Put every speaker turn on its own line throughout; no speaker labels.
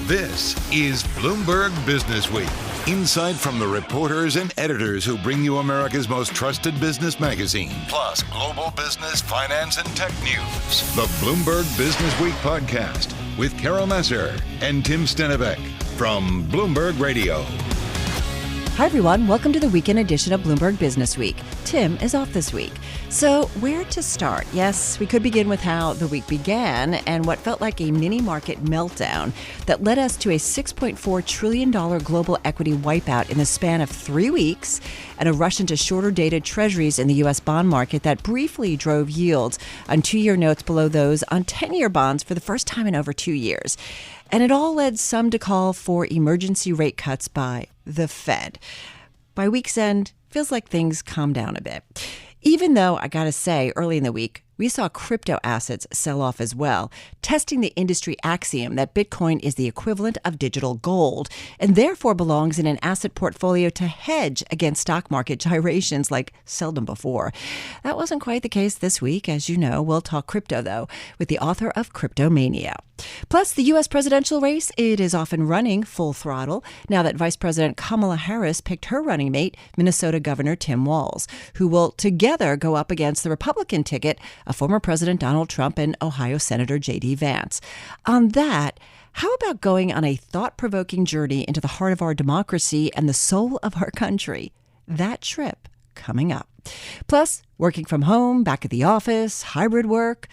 This is Bloomberg Businessweek. Insight from the reporters and editors who bring you America's most trusted business magazine, plus global business, finance, and tech news. The Bloomberg Businessweek podcast with Carol Massar and Tim Stenovec from Bloomberg Radio.
Hi, everyone. Welcome to the weekend edition of Bloomberg Businessweek. Tim is off this week. So where to start? Yes, we could begin with how the week began and what felt like a mini market meltdown that led us to a $6.4 trillion global equity wipeout in the span of 3 weeks and a rush into shorter dated treasuries in the U.S. bond market that briefly drove yields on 2-year notes below those on 10-year bonds for the first time in over 2 years. And it all led some to call for emergency rate cuts by the Fed. By week's end, feels like things calmed down a bit. Even though, I gotta say, early in the week, we saw crypto assets sell off as well, testing the industry axiom that Bitcoin is the equivalent of digital gold and therefore belongs in an asset portfolio to hedge against stock market gyrations like seldom before. That wasn't quite the case this week. As you know, we'll talk crypto, though, with the author of Cryptomania. Plus, the U.S. presidential race, it is off and running full throttle now that Vice President Kamala Harris picked her running mate, Minnesota Governor Tim Walz, who will together go up against the Republican ticket of former President Donald Trump and Ohio Senator J.D. Vance. On that, how about going on a thought-provoking journey into the heart of our democracy and the soul of our country? That trip coming up. Plus, working from home, back at the office, hybrid work.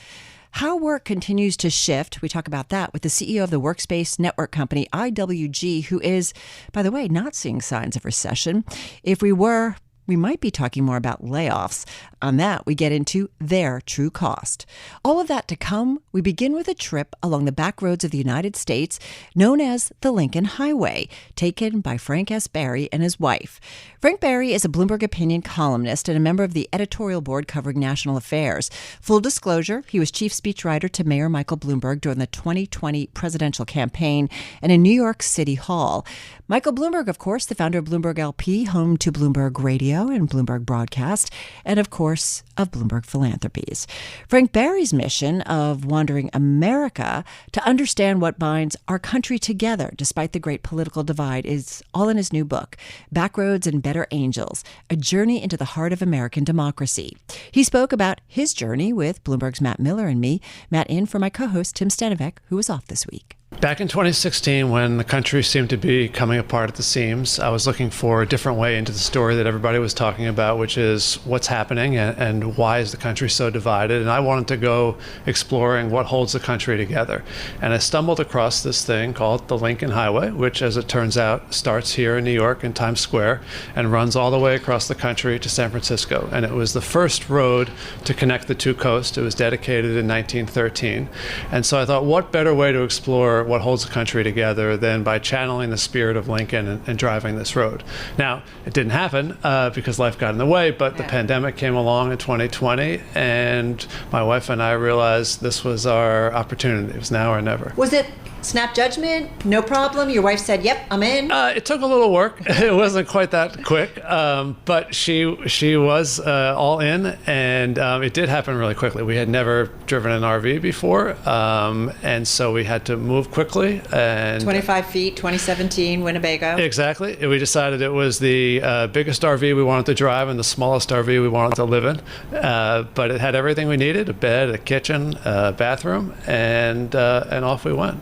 How work continues to shift. We talk about that with the CEO of the workspace network company IWG, who is, by the way, not seeing signs of recession. If we were, we might be talking more about layoffs. On that, we get into their true cost. All of that to come. We begin with a trip along the back roads of the United States known as the Lincoln Highway, taken by Frank S. Barry and his wife. Frank Barry is a Bloomberg opinion columnist and a member of the editorial board covering national affairs. Full disclosure, he was chief speechwriter to Mayor Michael Bloomberg during the 2020 presidential campaign and in New York City Hall. Michael Bloomberg, of course, the founder of Bloomberg LP, home to Bloomberg Radio and Bloomberg Broadcast, and of course, of Bloomberg Philanthropies. Frank Barry's mission of wandering America to understand what binds our country together despite the great political divide is all in his new book, Backroads and Better Angels, A Journey into the Heart of American Democracy. He spoke about his journey with Bloomberg's Matt Miller and me, Matt in for my co-host Tim Stenovec, who was off this week.
Back in 2016, when the country seemed to be coming apart at the seams, I was looking for a different way into the story that everybody was talking about, which is what's happening and why is the country so divided. And I wanted to go exploring what holds the country together. And I stumbled across this thing called the Lincoln Highway, which, as it turns out, starts here in New York in Times Square and runs all the way across the country to San Francisco. And it was the first road to connect the two coasts. It was dedicated in 1913. And so I thought, what better way to explore what holds the country together than by channeling the spirit of Lincoln and driving this road. Now, it didn't happen because life got in the way, but the pandemic came along in 2020, and my wife and I realized this was our opportunity. It was now or never.
Was it snap judgment? No problem? Your wife said, yep, I'm in?
It took a little work. It wasn't quite that quick, but she was all in, and it did happen really quickly. We had never driven an RV before, and so we had to move quickly. And
25 feet, 2017, Winnebago.
Exactly. We decided it was the biggest RV we wanted to drive and the smallest RV we wanted to live in, but it had everything we needed, a bed, a kitchen, a bathroom, and off we went.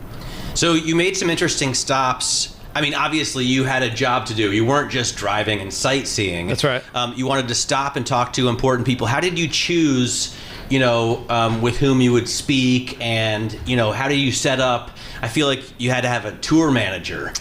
So you made some interesting stops. I mean, obviously you had a job to do. You weren't just driving and sightseeing.
That's right.
You wanted to stop and talk to important people. How did you choose, with whom you would speak, and, how do you set up? I feel like you had to have a tour manager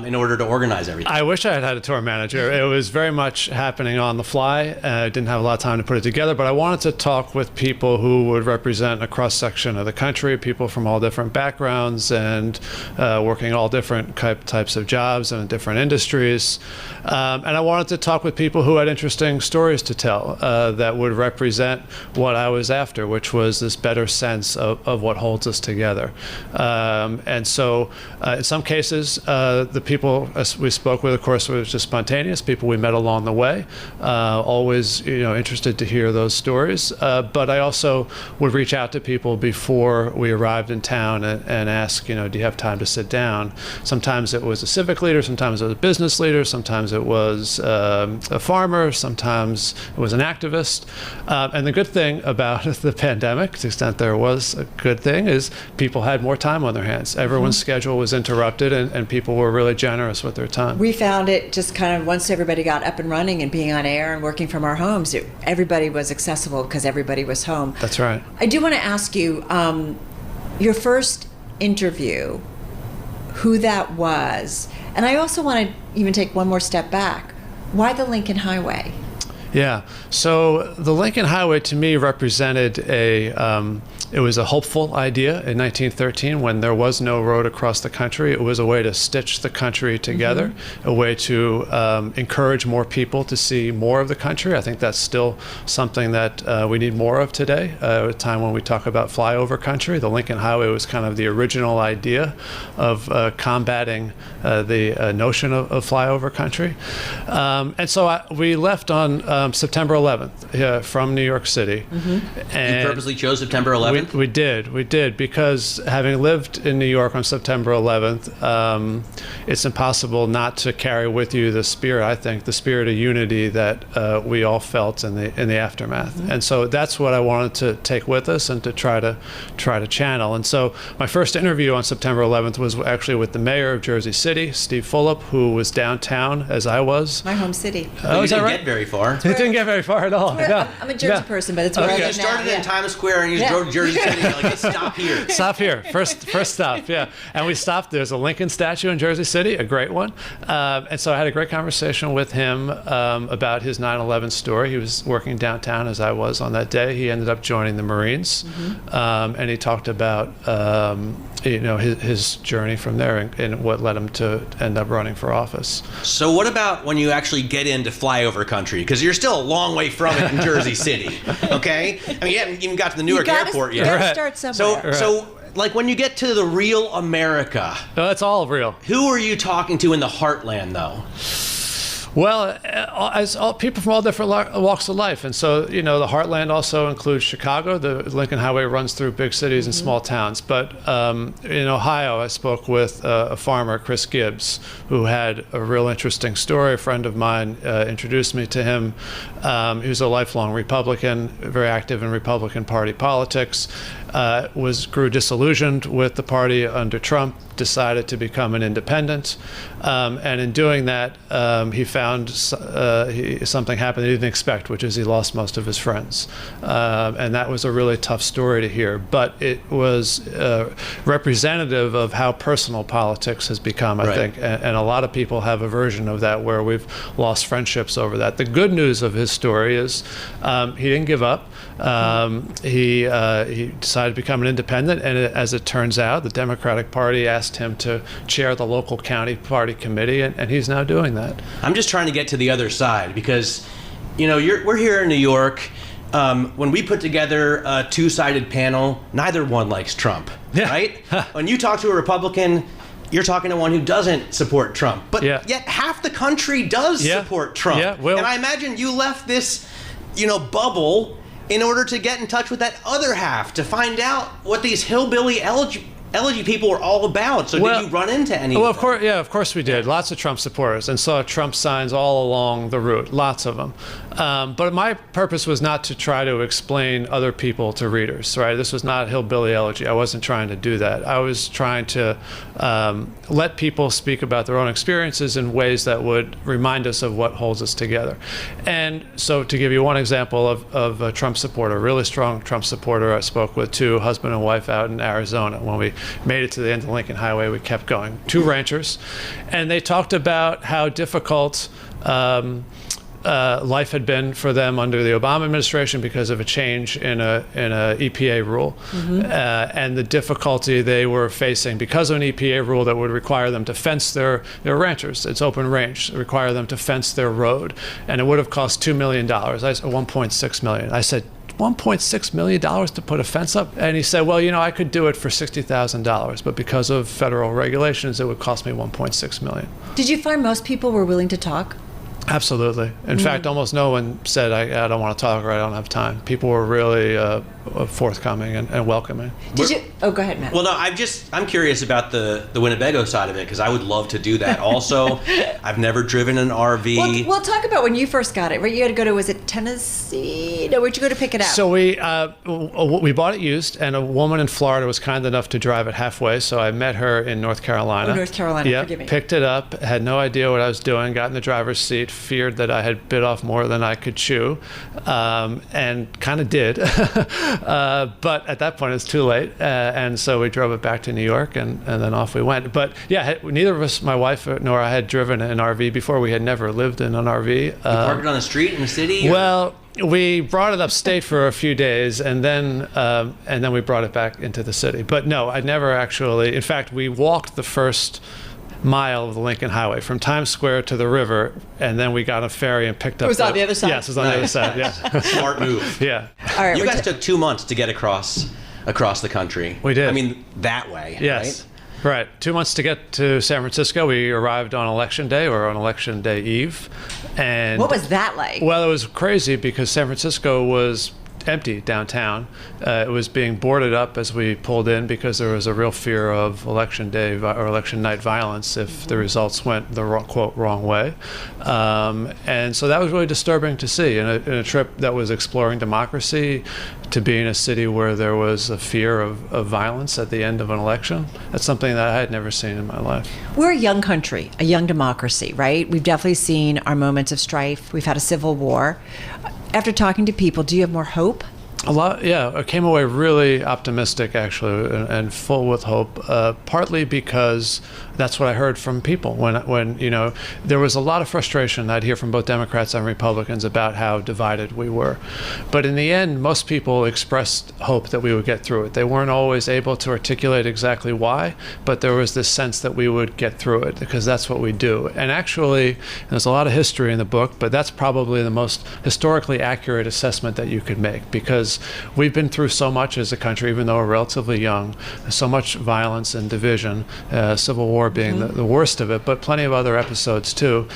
in order to organize everything.
I wish I had had a tour manager. It was very much happening on the fly. I didn't have a lot of time to put it together, but I wanted to talk with people who would represent a cross-section of the country, people from all different backgrounds and working all different types of of jobs and different industries. And I wanted to talk with people who had interesting stories to tell that would represent what I was after, which was this better sense of what holds us together. And so in some cases, the people we spoke with, of course, were just spontaneous, people we met along the way, always interested to hear those stories. But I also would reach out to people before we arrived in town and ask, do you have time to sit down? Sometimes it was a civic leader, sometimes it was a business leader, sometimes it was a farmer, sometimes it was an activist. And the good thing about the pandemic, to the extent there was a good thing, is people had more time on their hands. Everyone's schedule was interrupted, and people were really generous with their time.
We found it just kind of once everybody got up and running and being on air and working from our homes, everybody was accessible because everybody was home.
That's right.
I do want to ask you, your first interview, who that was, and I also want to even take one more step back. Why the Lincoln Highway?
Yeah, so the Lincoln Highway to me represented it was a hopeful idea in 1913 when there was no road across the country. It was a way to stitch the country together, a way to encourage more people to see more of the country. I think that's still something that we need more of today. At a time when we talk about flyover country, the Lincoln Highway was kind of the original idea of combating the notion of flyover country. And so we left on September 11th from New York City. And
you purposely chose September 11th?
We did, because having lived in New York on September 11th, it's impossible not to carry with you the spirit, I think, the spirit of unity that we all felt in the aftermath. And so that's what I wanted to take with us and to try to channel. And so my first interview on September 11th was actually with the mayor of Jersey City, Steve Fulop, who was downtown as I was.
My home city.
Oh, you didn't get very far.
It didn't get very far at all. Yeah.
I'm a Jersey person, but it's where I
You
live
started
now.
in Times Square and you just drove to Jersey City. You're like, stop here.
Stop here. First stop, yeah. And we stopped. There's a Lincoln statue in Jersey City, a great one. And so I had a great conversation with him about his 9/11 story. He was working downtown as I was on that day. He ended up joining the Marines, and he talked about his journey from there and what led him to end up running for office.
So what about when you actually get into flyover country? Because you're still a long way from it in Jersey City, okay? I mean, you haven't even got to the Newark airport yet.
You gotta start somewhere.
So like when you get to the real America,
No, that's all real.
who are you talking to in the heartland, though?
Well, as all people from all different walks of life. And so, the heartland also includes Chicago. The Lincoln Highway runs through big cities and small towns. But in Ohio, I spoke with a farmer, Chris Gibbs, who had a real interesting story. A friend of mine introduced me to him. He was a lifelong Republican, very active in Republican Party politics, grew disillusioned with the party under Trump, decided to become an independent. And in doing that, he found something happened that he didn't expect, which is he lost most of his friends. And that was a really tough story to hear. But it was representative of how personal politics has become, I think. And a lot of people have a version of that where we've lost friendships over that. The good news of his story is he didn't give up. He decided to become an independent, and as it turns out, the Democratic Party asked him to chair the local county party committee, and he's now doing that.
I'm just trying to get to the other side because, we're here in New York. When we put together a two-sided panel, neither one likes Trump, right? When you talk to a Republican, you're talking to one who doesn't support Trump. But yet half the country does support Trump. And I imagine you left this, bubble in order to get in touch with that other half, to find out what these hillbilly elegy people were all about. So did you run into any?
Well, of course we did. Lots of Trump supporters, and saw Trump signs all along the route. Lots of them. But my purpose was not to try to explain other people to readers. Right? This was not hillbilly elegy. I wasn't trying to do that. I was trying to let people speak about their own experiences in ways that would remind us of what holds us together. And so, to give you one example of a Trump supporter, a really strong Trump supporter, I spoke with two, husband and wife, out in Arizona when we made it to the end of the Lincoln Highway. We kept going. Two ranchers, and they talked about how difficult life had been for them under the Obama administration because of a change in a EPA rule, and the difficulty they were facing because of an EPA rule that would require them to fence their ranchers. It's open range, require them to fence their road, and it would have cost $2 million. I said $1.6 million. I said, $1.6 million to put a fence up? And he said, well, I could do it for $60,000, but because of federal regulations, it would cost me $1.6 million.
Did you find most people were willing to talk?
Absolutely. In fact, almost no one said, I don't want to talk or I don't have time. People were really forthcoming and welcoming.
Did you? Oh, go ahead, Matt.
Well, no, I'm curious about the Winnebago side of it, because I would love to do that. Also, I've never driven an RV.
We'll talk about when you first got it, right? You had to go to, was it Tennessee? No, where'd you go to pick it up?
So we bought it used, and a woman in Florida was kind enough to drive it halfway, so I met her in North Carolina.
Oh, North Carolina,
yep,
forgive me.
Picked it up, had no idea what I was doing, got in the driver's seat, feared that I had bit off more than I could chew, and kind of did. But at that point, it was too late, and so we drove it back to New York, and then off we went. But yeah, neither of us, my wife nor I, had driven an RV before. We had never lived in an RV.
You parked it on the street in the city?
Well, we brought it upstate for a few days, and then we brought it back into the city. But no, I never actually. In fact, we walked the first mile of the Lincoln Highway from Times Square to the river, and then we got a ferry and picked up.
It was on the other side?
Yes, it was on the other side, yeah.
Smart move.
Yeah.
All right,
you guys took 2 months to get across the country.
We did.
I mean, that way,
yes.
right?
Right. 2 months to get to San Francisco. We arrived on Election Day, or on Election Day Eve. And
what was that like?
Well, it was crazy because San Francisco was empty downtown. It was being boarded up as we pulled in because there was a real fear of election day or election night violence if the results went the wrong way. And so that was really disturbing to see in a trip that was exploring democracy, to be in a city where there was a fear of violence at the end of an election. That's something that I had never seen in my life.
We're a young country, a young democracy, right? We've definitely seen our moments of strife. We've had a civil war. After talking to people, do you have more hope?
A lot, yeah. I came away really optimistic, actually, and full with hope. Partly because that's what I heard from people when there was a lot of frustration I'd hear from both Democrats and Republicans about how divided we were. But in the end, most people expressed hope that we would get through it. They weren't always able to articulate exactly why, but there was this sense that we would get through it because that's what we do. And actually, there's a lot of history in the book, but that's probably the most historically accurate assessment that you could make, because we've been through so much as a country, even though we're relatively young, so much violence and division, civil war being the worst of it, but plenty of other episodes too.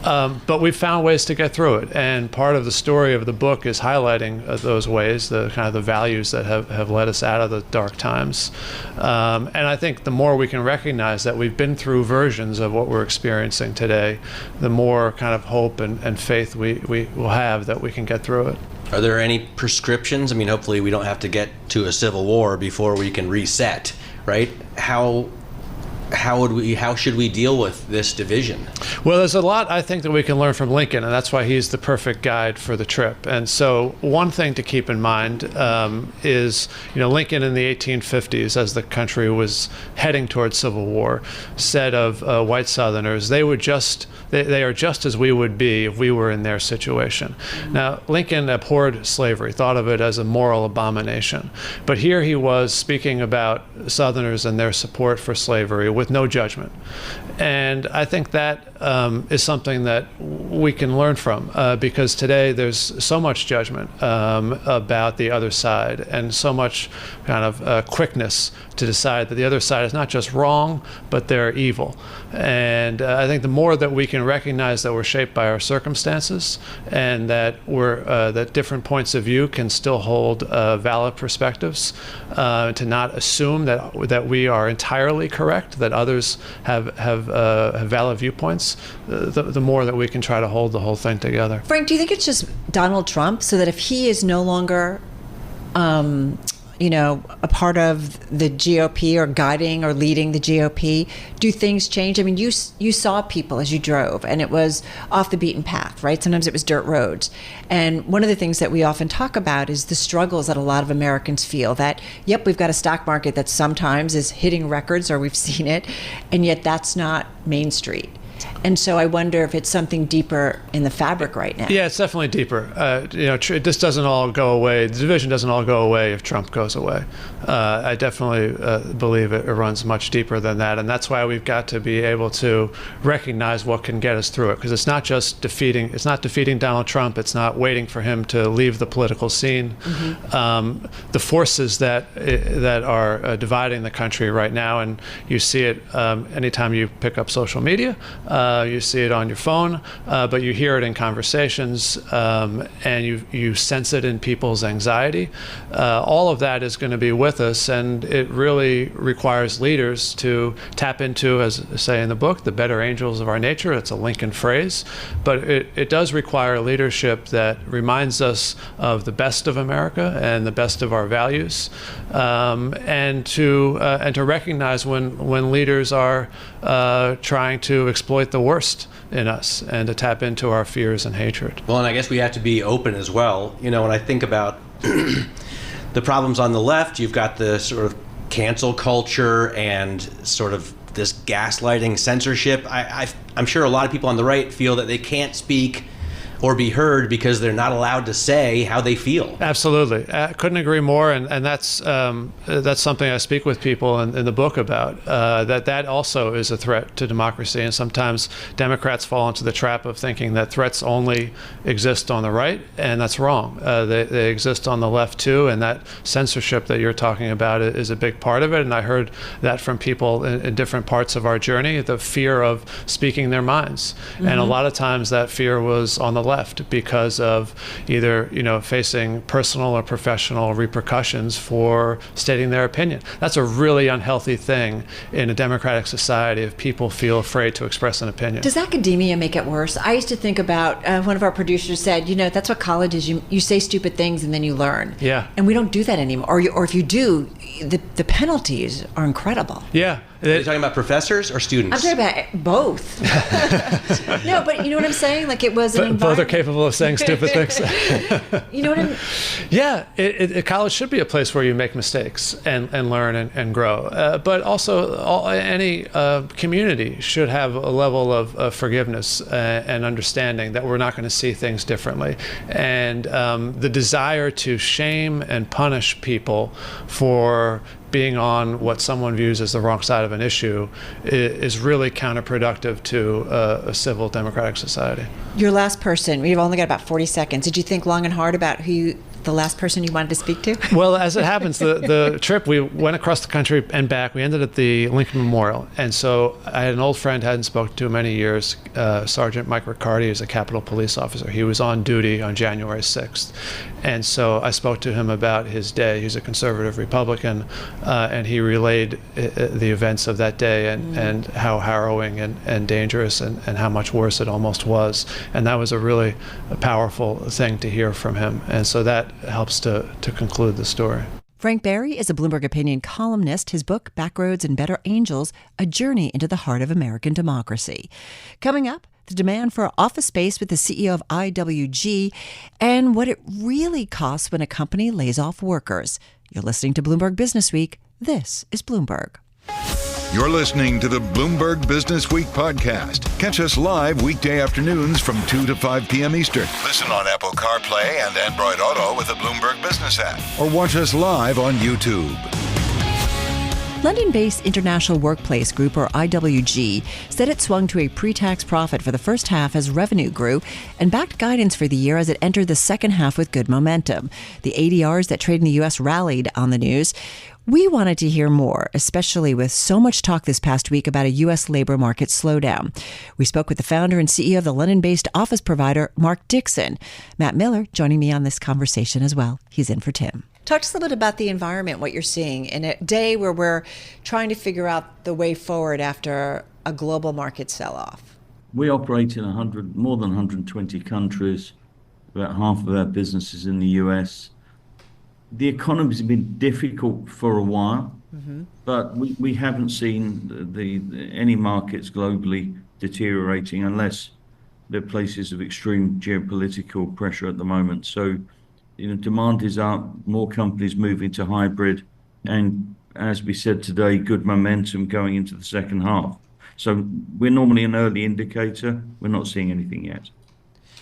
But we've found ways to get through it, and part of the story of the book is highlighting those ways, the kind of the values that have led us out of the dark times. And I think the more we can recognize that we've been through versions of what we're experiencing today, the more kind of hope and faith we will have that we can get through it.
Are there any prescriptions? I mean, hopefully we don't have to get to a civil war before we can reset, right? How should we deal with this division?
Well, there's a lot I think that we can learn from Lincoln, and that's why he's the perfect guide for the trip. And so one thing to keep in mind is, Lincoln in the 1850s, as the country was heading towards civil war, said of white Southerners, they are just as we would be if we were in their situation. Now, Lincoln abhorred slavery, thought of it as a moral abomination. But here he was speaking about Southerners and their support for slavery with no judgment. And I think that is something that we can learn from, because today there's so much judgment about the other side, and so much kind of quickness to decide that the other side is not just wrong, but they're evil. And I think the more that we can recognize that we're shaped by our circumstances, and that that different points of view can still hold valid perspectives, to not assume that we are entirely correct, that others have valid viewpoints, the more that we can try to hold the whole thing together.
Frank, do you think it's just Donald Trump, so that if he is no longer a part of the GOP or guiding or leading the GOP, do things change? I mean, you saw people as you drove, and it was off the beaten path, right? Sometimes it was dirt roads. And one of the things that we often talk about is the struggles that a lot of Americans feel, that, yep, we've got a stock market that sometimes is hitting records, or we've seen it, and yet that's not Main Street. And so I wonder if it's something deeper in the fabric right now.
Yeah, it's definitely deeper. This doesn't all go away. The division doesn't all go away if Trump goes away. I definitely believe it runs much deeper than that, and that's why we've got to be able to recognize what can get us through it. Because it's not just defeating Donald Trump. It's not waiting for him to leave the political scene. Mm-hmm. The forces that are dividing the country right now, and you see it anytime you pick up social media. You see it on your phone, but you hear it in conversations, and you sense it in people's anxiety. All of that is going to be with us, and it really requires leaders to tap into, as I say in the book, the better angels of our nature. It's a Lincoln phrase, but it does require leadership that reminds us of the best of America and the best of our values, and to recognize when leaders are trying to exploit the worst in us and to tap into our fears and hatred.
Well, and I guess we have to be open as well. When I think about the problems on the left, you've got the sort of cancel culture and sort of this gaslighting censorship. I'm sure a lot of people on the right feel that they can't speak or be heard because they're not allowed to say how they feel.
Absolutely. I couldn't agree more. And that's something I speak with people in the book about, that also is a threat to democracy. And sometimes Democrats fall into the trap of thinking that threats only exist on the right, and that's wrong. They exist on the left too, and that censorship that you're talking about is a big part of it. And I heard that from people in different parts of our journey, the fear of speaking their minds. Mm-hmm. And a lot of times that fear was on the left because of either facing personal or professional repercussions for stating their opinion. That's a really unhealthy thing in a democratic society if people feel afraid to express an opinion.
Does academia make it worse? I used to think about, one of our producers said, that's what college is. You say stupid things and then you learn. Yeah. And we don't do that anymore. Or if you do, the penalties are incredible.
Yeah.
Are you talking about professors or students?
I'm talking about both. No, but you know what I'm saying? Like it was an environment.
Both are capable of saying stupid things.
You know what I mean?
Yeah, college should be a place where you make mistakes and learn and grow. But also, any community should have a level of forgiveness and understanding that we're not going to see things differently. And the desire to shame and punish people for being on what someone views as the wrong side of an issue is really counterproductive to a civil democratic society.
Your last person, we've only got about 40 seconds. Did you think long and hard about the last person you wanted to speak to?
Well, as it happens, the trip, we went across the country and back. We ended at the Lincoln Memorial. And so I had an old friend I hadn't spoken to in many years, Sergeant Mike Riccardi, is a Capitol Police officer. He was on duty on January 6th. And so I spoke to him about his day. He's a conservative Republican, and he relayed the events of that day and how harrowing and dangerous and how much worse it almost was. And that was a really powerful thing to hear from him. And so that helps to conclude the story.
Frank Berry is a Bloomberg Opinion columnist. His book, Backroads and Better Angels, A Journey into the Heart of American Democracy. Coming up, the demand for office space with the CEO of IWG and what it really costs when a company lays off workers. You're listening to Bloomberg Businessweek. This is Bloomberg.
You're listening to the Bloomberg Businessweek podcast. Catch us live weekday afternoons from 2 to 5 p.m. Eastern. Listen on Apple CarPlay and Android Auto with the Bloomberg Business App. Or watch us live on YouTube.
London-based International Workplace Group, or IWG, said it swung to a pre-tax profit for the first half as revenue grew and backed guidance for the year as it entered the second half with good momentum. The ADRs that trade in the U.S. rallied on the news. We wanted to hear more, especially with so much talk this past week about a U.S. labor market slowdown. We spoke with the founder and CEO of the London-based office provider, Mark Dixon. Matt Miller joining me on this conversation as well. He's in for Tim. Talk to us a little bit about the environment, what you're seeing in a day where we're trying to figure out the way forward after a global market sell-off.
We operate in more than 120 countries. About half of our business is in the US. The economy's been difficult for a while, but we haven't seen any markets globally deteriorating unless they're places of extreme geopolitical pressure at the moment. So, demand is up, more companies moving to hybrid, and as we said today, good momentum going into the second half. So we're normally an early indicator. We're not seeing anything yet.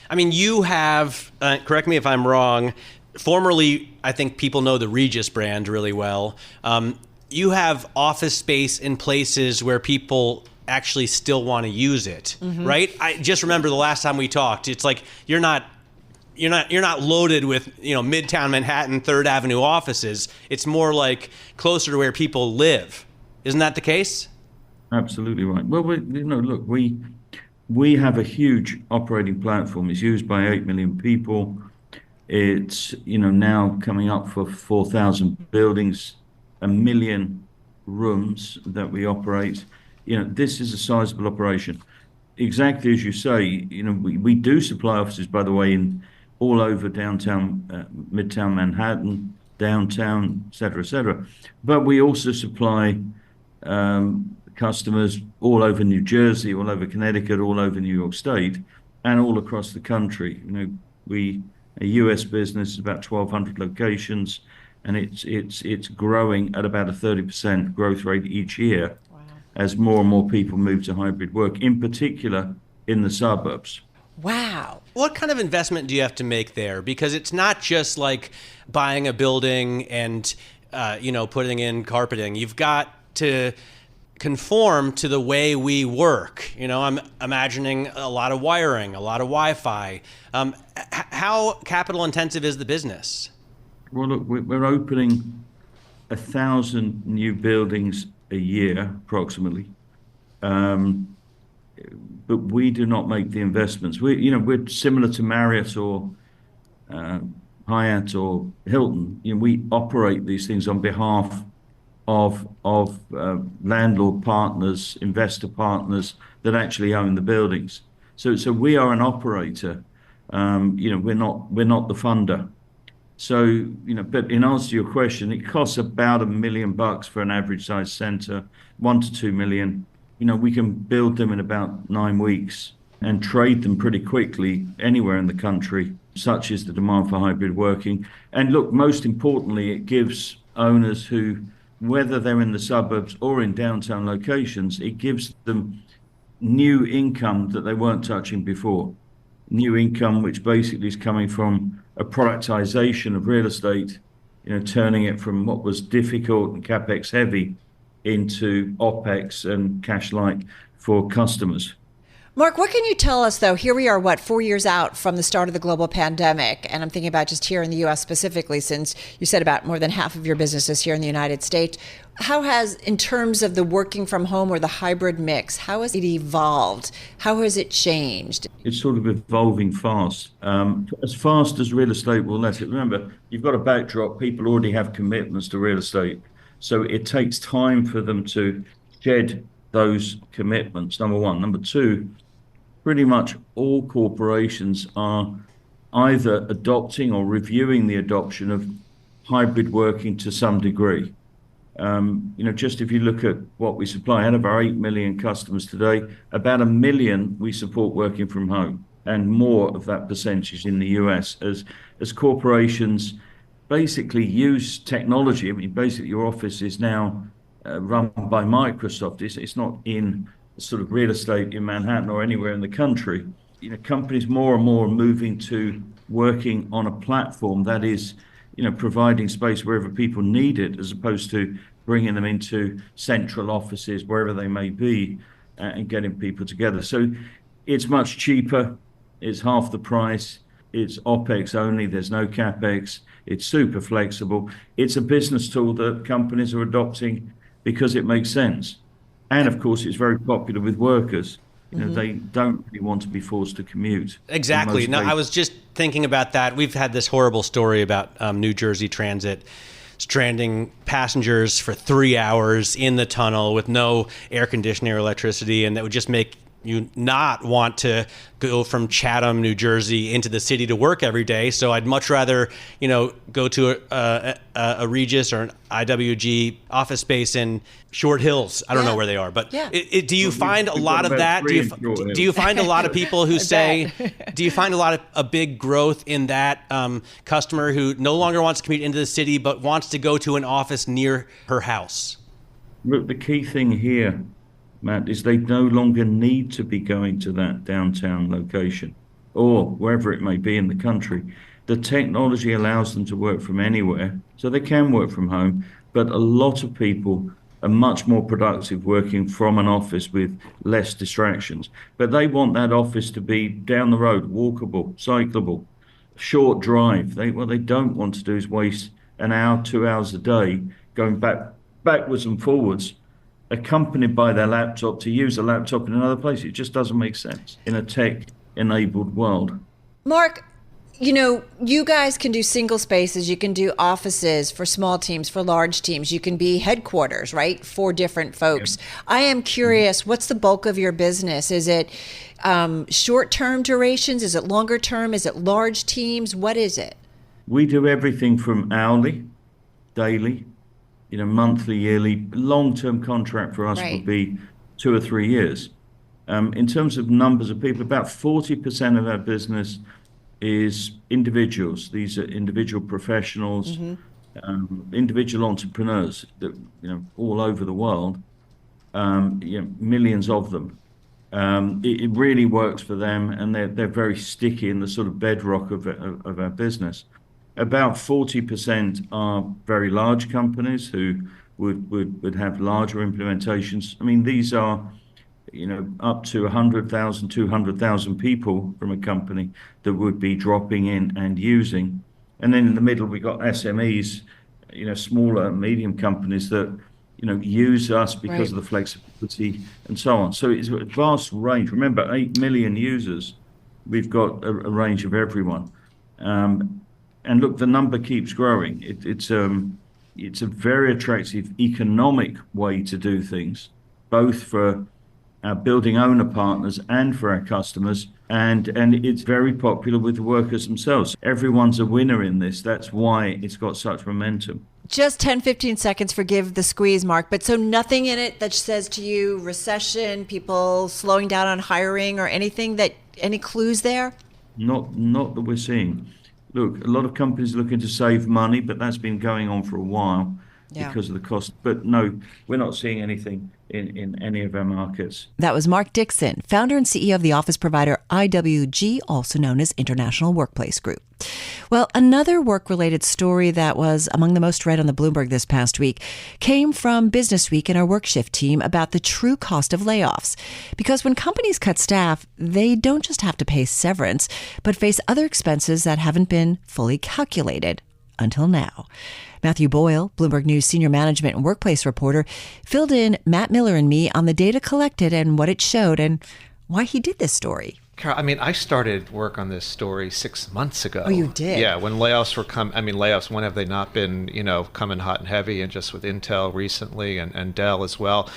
I mean, you have, correct me if I'm wrong, formerly, I think people know the Regis brand really well. You have office space in places where people actually still want to use it, right? I just remember the last time we talked, it's like you're not loaded with, Midtown Manhattan, 3rd Avenue offices. It's more like closer to where people live. Isn't that the case?
Absolutely right. Well, look, we have a huge operating platform. It's used by 8 million people. It's, now coming up for 4,000 buildings, 1 million rooms that we operate. This is a sizable operation. Exactly as you say, we do supply offices, by the way, in all over downtown, Midtown Manhattan, downtown, et cetera, but we also supply customers all over New Jersey, all over Connecticut, all over New York State, and all across the country. A US business is about 1,200 locations, and it's growing at about a 30% growth rate each year. Wow. As more and more people move to hybrid work, in particular in the suburbs.
Wow. What kind of investment do you have to make there? Because it's not just like buying a building and, putting in carpeting. You've got to conform to the way we work. I'm imagining a lot of wiring, a lot of Wi-Fi. How capital intensive is the business?
Well, look, we're opening 1,000 new buildings a year, approximately. But we do not make the investments. We're similar to Marriott or Hyatt or Hilton. We operate these things on behalf of landlord partners, investor partners that actually own the buildings. So we are an operator. We're not the funder. So but in answer to your question, it costs about $1 million for an average size center, 1 to 2 million. We can build them in about 9 weeks and trade them pretty quickly anywhere in the country. Such is the demand for hybrid working. And look, most importantly, it gives owners who, whether they're in the suburbs or in downtown locations, it gives them new income that they weren't touching before. New income, which basically is coming from a productization of real estate, turning it from what was difficult and capex heavy into OPEX and cash light for customers.
Mark, what can you tell us, though? Here we are, 4 years out from the start of the global pandemic, and I'm thinking about just here in the U.S. specifically, since you said about more than half of your business is here in the United States. How has, in terms of the working from home or the hybrid mix, how has it evolved? How has it changed?
It's sort of evolving fast, as fast as real estate will let it. Remember, you've got a backdrop. People already have commitments to real estate. So it takes time for them to shed those commitments, number one. Number two, pretty much all corporations are either adopting or reviewing the adoption of hybrid working to some degree. Just if you look at what we supply, out of our 8 million customers today, about 1 million we support working from home, and more of that percentage in the US as corporations basically use technology. I mean, basically your office is now run by Microsoft. It's not in sort of real estate in Manhattan or anywhere in the country. Companies more and more are moving to working on a platform that is, providing space wherever people need it, as opposed to bringing them into central offices, wherever they may be, and getting people together. So it's much cheaper. It's half the price. It's OPEX only. There's no CapEx. It's super flexible. It's a business tool that companies are adopting because it makes sense. And of course, it's very popular with workers. They don't really want to be forced to commute.
Exactly. No, I was just thinking about that. We've had this horrible story about New Jersey Transit stranding passengers for 3 hours in the tunnel with no air conditioning or electricity, and that would just make you not want to go from Chatham, New Jersey into the city to work every day. So I'd much rather, go to a Regis or an IWG office space in Short Hills. I don't know where they are, but do you find a lot of that? Do you find a lot of people who say, do you find a lot of a big growth in that customer who no longer wants to commute into the city, but wants to go to an office near her house?
Look, the key thing here Matt, is they no longer need to be going to that downtown location or wherever it may be in the country. The technology allows them to work from anywhere, so they can work from home, but a lot of people are much more productive working from an office with less distractions. But they want that office to be down the road, walkable, cyclable, short drive. What they don't want to do is waste an hour, 2 hours a day going backwards and forwards, accompanied by their laptop to use a laptop in another place. It just doesn't make sense in a tech-enabled world.
Mark, you guys can do single spaces. You can do offices for small teams, for large teams. You can be headquarters, right, for different folks. Yep. I am curious, what's the bulk of your business? Is it short-term durations? Is it longer term? Is it large teams? What is it?
We do everything from hourly, daily, monthly, yearly. Long-term contract for us would be 2 or 3 years. In terms of numbers of people, about 40% of our business is individuals. These are individual professionals, individual entrepreneurs that all over the world, millions of them. It really works for them, and they're very sticky and the sort of bedrock of our business. About 40% are very large companies who would have larger implementations. I mean, these are up to 100,000, 200,000 people from a company that would be dropping in and using. And then in the middle, we got SMEs, smaller, medium companies that, use us because of the flexibility and so on. So it's a vast range. Remember, 8 million users. We've got a range of everyone. And look, the number keeps growing. It's a very attractive economic way to do things, both for our building owner partners and for our customers, and it's very popular with the workers themselves. Everyone's a winner in this. That's why it's got such momentum.
Just 10, 15 seconds, forgive the squeeze, Mark, but so nothing in it that says to you recession, people slowing down on hiring or anything any clues there?
Not that we're seeing. Look, a lot of companies are looking to save money, but that's been going on for a while because of the cost. But no, we're not seeing anything in any of our markets.
That was Mark Dixon, founder and CEO of the office provider IWG, also known as International Workplace Group. Well, another work-related story that was among the most read on the Bloomberg this past week came from Businessweek and our WorkShift team about the true cost of layoffs. Because when companies cut staff, they don't just have to pay severance, but face other expenses that haven't been fully calculated until now. Matthew Boyle, Bloomberg News senior management and workplace reporter, filled in Matt Miller and me on the data collected and what it showed and why he did this story.
Carol, I started work on this story 6 months ago.
Oh, you did?
Yeah, when layoffs were layoffs, when have they not been, coming hot and heavy, and just with Intel recently and Dell as well.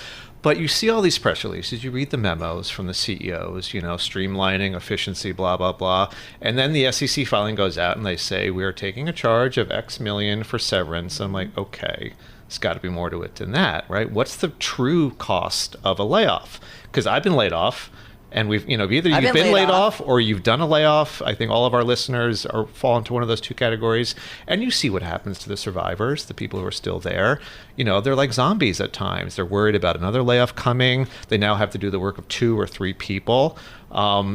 But you see all these press releases, you read the memos from the CEOs, streamlining, efficiency, blah, blah, blah. And then the SEC filing goes out and they say, we are taking a charge of X million for severance. I'm like, okay, there's got to be more to it than that, right? What's the true cost of a layoff? Because I've been laid off. And we've, either you've been laid off or you've done a layoff. I think all of our listeners fall into one of those two categories. And you see what happens to the survivors, the people who are still there. They're like zombies at times. They're worried about another layoff coming. They now have to do the work of 2 or 3 people.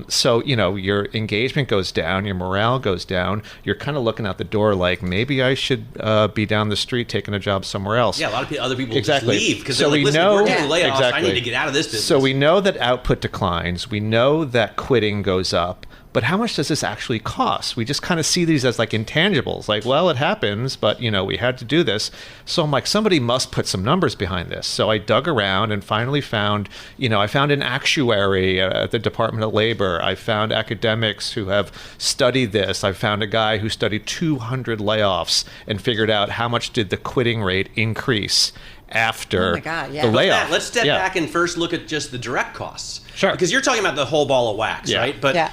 So, your engagement goes down, your morale goes down. You're kind of looking out the door like, maybe I should be down the street taking a job somewhere else.
Yeah, a lot of other people
just
leave because they're like, listen, we're doing layoffs. I need to get out of this business.
So we know that output declines. We know that quitting goes up. But how much does this actually cost? We just kind of see these as like intangibles. Like, well, it happens, but, we had to do this. So I'm like, somebody must put some numbers behind this. So I dug around and finally found, I found an actuary at the Department of Labor. I found academics who have studied this. I found a guy who studied 200 layoffs and figured out how much did the quitting rate increase after the layoff.
Let's step back and first look at just the direct costs.
Sure.
Because you're talking about the whole ball of wax, right? But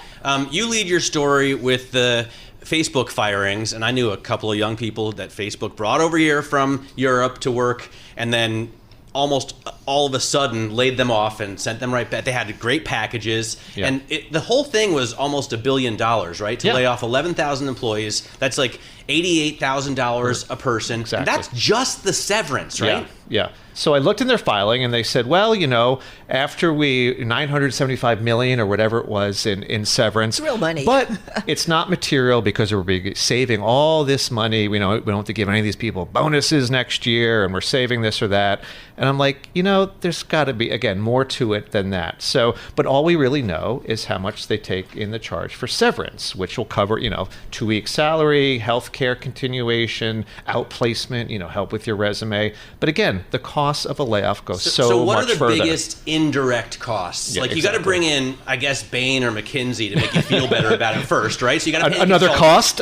you lead your story with the Facebook firings, and I knew a couple of young people that Facebook brought over here from Europe to work, and then almost all of a sudden laid them off and sent them right back. They had great packages.
Yeah.
And the whole thing was almost $1 billion, right? To
Yeah.
lay off 11,000 employees. That's like $88,000 a person.
Exactly.
And that's just the severance, right?
Yeah. So I looked in their filing and they said, well, after we $975 million or whatever it was in severance.
It's real money.
But it's not material because we're saving all this money. We don't have to give any of these people bonuses next year, and we're saving this or that. And I'm like, there's got to be, again, more to it than that. So, but all we really know is how much they take in the charge for severance, which will cover, 2 weeks salary, healthcare continuation, outplacement, help with your resume. But again, the cost of a layoff goes
so what
much
are the
further.
biggest indirect costs?
Yeah,
like you
exactly.
got to bring in, I guess, Bain or McKinsey to make you feel better about it first, right? So you got to pay
Another cost.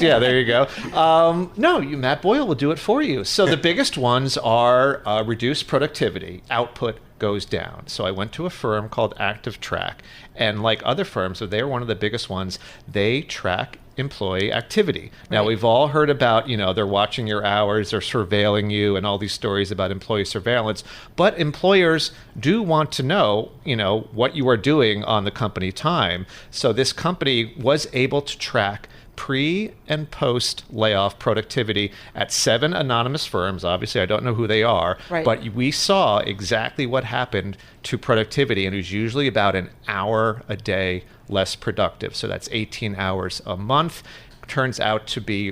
Yeah.
Yeah, there you go. No, Matt Boyle will do it for you. So the biggest ones are reduced productivity, output goes down. So I went to a firm called Active Track, and like other firms, so they're one of the biggest ones. They track employee activity. Now, we've all heard about, they're watching your hours, they're surveilling you, and all these stories about employee surveillance. But employers do want to know, what you are doing on the company time. So this company was able to track pre and post layoff productivity at 7 anonymous firms. Obviously, I don't know who they are, but we saw exactly what happened to productivity, and it was usually about an hour a day less productive. So that's 18 hours a month. Turns out to be,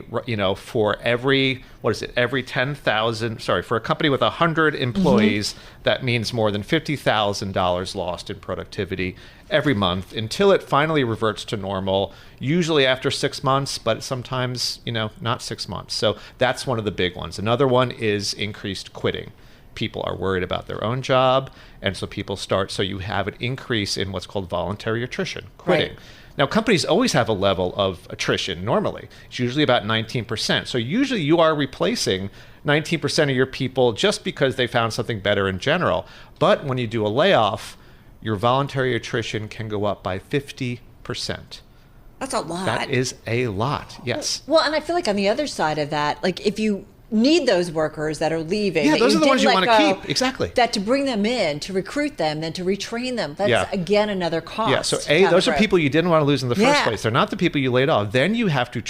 for every 10,000, for a company with 100 employees, that means more than $50,000 lost in productivity every month until it finally reverts to normal, usually after 6 months, but sometimes, not 6 months. So that's one of the big ones. Another one is increased quitting. People are worried about their own job, and so so you have an increase in what's called voluntary attrition, quitting.
Right.
Now, companies always have a level of attrition normally. It's usually about 19%. So usually you are replacing 19% of your people just because they found something better in general. But when you do a layoff, your voluntary attrition can go up by 50%.
That's a lot.
That is a lot, yes.
Well, and I feel like on the other side of that, like if you need those workers that are leaving.
Yeah, those are the ones you want to keep. Exactly.
That to bring them in, to recruit them, then to retrain them. That's, again, another cost.
Yeah, so those are people you didn't want to lose in the first place. They're not the people you laid off. Then you have to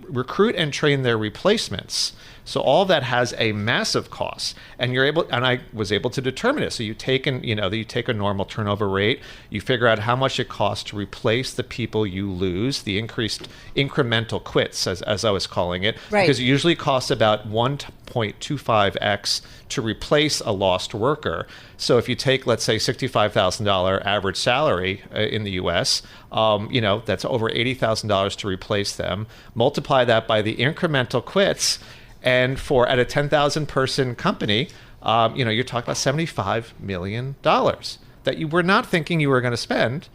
recruit and train their replacements. So all that has a massive cost, and I was able to determine it. So you take a normal turnover rate, you figure out how much it costs to replace the people you lose, the increased incremental quits, as I was calling it, because it usually costs about 1.25x to replace a lost worker. So if you take, let's say, $65,000 average salary in the U.S., that's over $80,000 to replace them. Multiply that by the incremental quits. And at a 10,000 person company, you're talking about $75 million that you were not thinking you were going to spend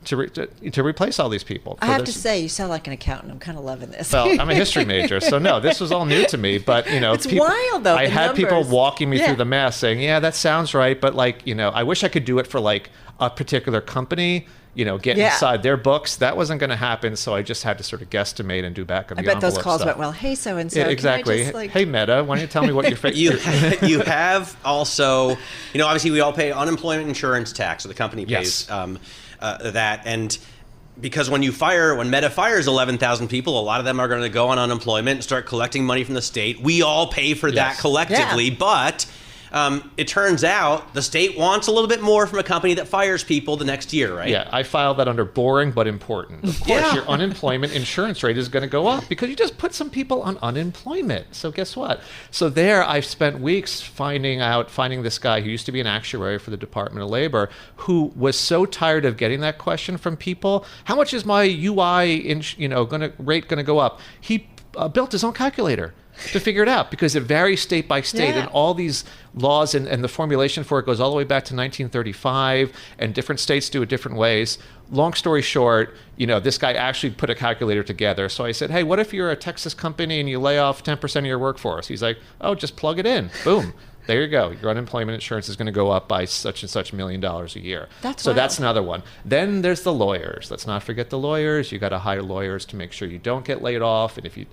to replace all these people.
I have to say, you sound like an accountant. I'm kind of loving this.
Well, I'm a history major, so no, this was all new to me. But
it's wild though.
I had people walking me through the math, saying, "Yeah, that sounds right," but I wish I could do it for a particular company. Get inside their books. That wasn't going to happen, so I just had to sort of guesstimate and do back of the envelope
I bet those calls
stuff.
went well. Hey, so and so.
Yeah, exactly. Hey, Meta, why don't you tell me what your favorite?
You have also, obviously we all pay unemployment insurance tax, so the company pays that, and because when Meta fires 11,000 people, a lot of them are going to go on unemployment and start collecting money from the state. We all pay for that collectively, but it turns out the state wants a little bit more from a company that fires people the next year, right?
Yeah, I filed that under boring but important. Of course, your unemployment insurance rate is going to go up because you just put some people on unemployment. So guess what? So there I've spent weeks finding this guy who used to be an actuary for the Department of Labor who was so tired of getting that question from people. How much is my UI rate going to go up? He built his own calculator to figure it out because it varies state by state, and all these laws and the formulation for it goes all the way back to 1935, and different states do it different ways. Long story short, this guy actually put a calculator together. So I said, hey, what if you're a Texas company and you lay off 10% of your workforce? He's like, oh, just plug it in. Boom. There you go. Your unemployment insurance is going to go up by such and such $1 million a year.
That's
so
wild.
that's another one. Then there's the lawyers. Let's not forget the lawyers. You got to hire lawyers to make sure you don't get laid off, and if you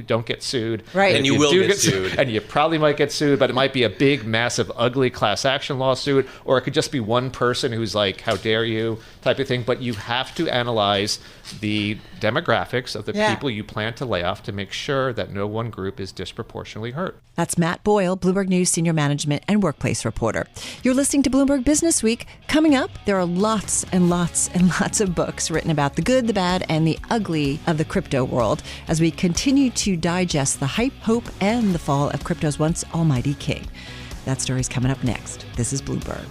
don't get sued.
Right.
And you will get sued.
And you probably might get sued, but it might be a big, massive, ugly class action lawsuit, or it could just be one person who's like, how dare you, type of thing. But you have to analyze the demographics of the people you plan to lay off to make sure that no one group is disproportionately hurt.
That's Matt Boyle, Bloomberg News Senior Management and Workplace Reporter. You're listening to Bloomberg Business Week. Coming up, there are lots and lots and lots of books written about the good, the bad, and the ugly of the crypto world as we continue to digest the hype, hope, and the fall of crypto's once almighty king. That story's coming up next. This is Bloomberg.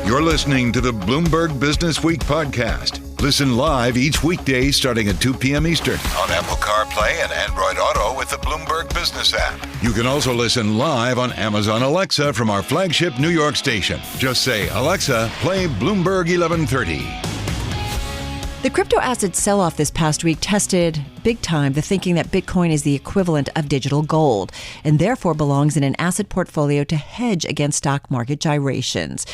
You're listening to the Bloomberg Business Week podcast. Listen live each weekday starting at 2 p.m. Eastern on Apple CarPlay and Android Auto with the Bloomberg Business App. You can also listen live on Amazon Alexa from our flagship New York station. Just say, Alexa, play Bloomberg 1130.
The crypto asset sell-off this past week tested big time the thinking that Bitcoin is the equivalent of digital gold and therefore belongs in an asset portfolio to hedge against stock market gyrations.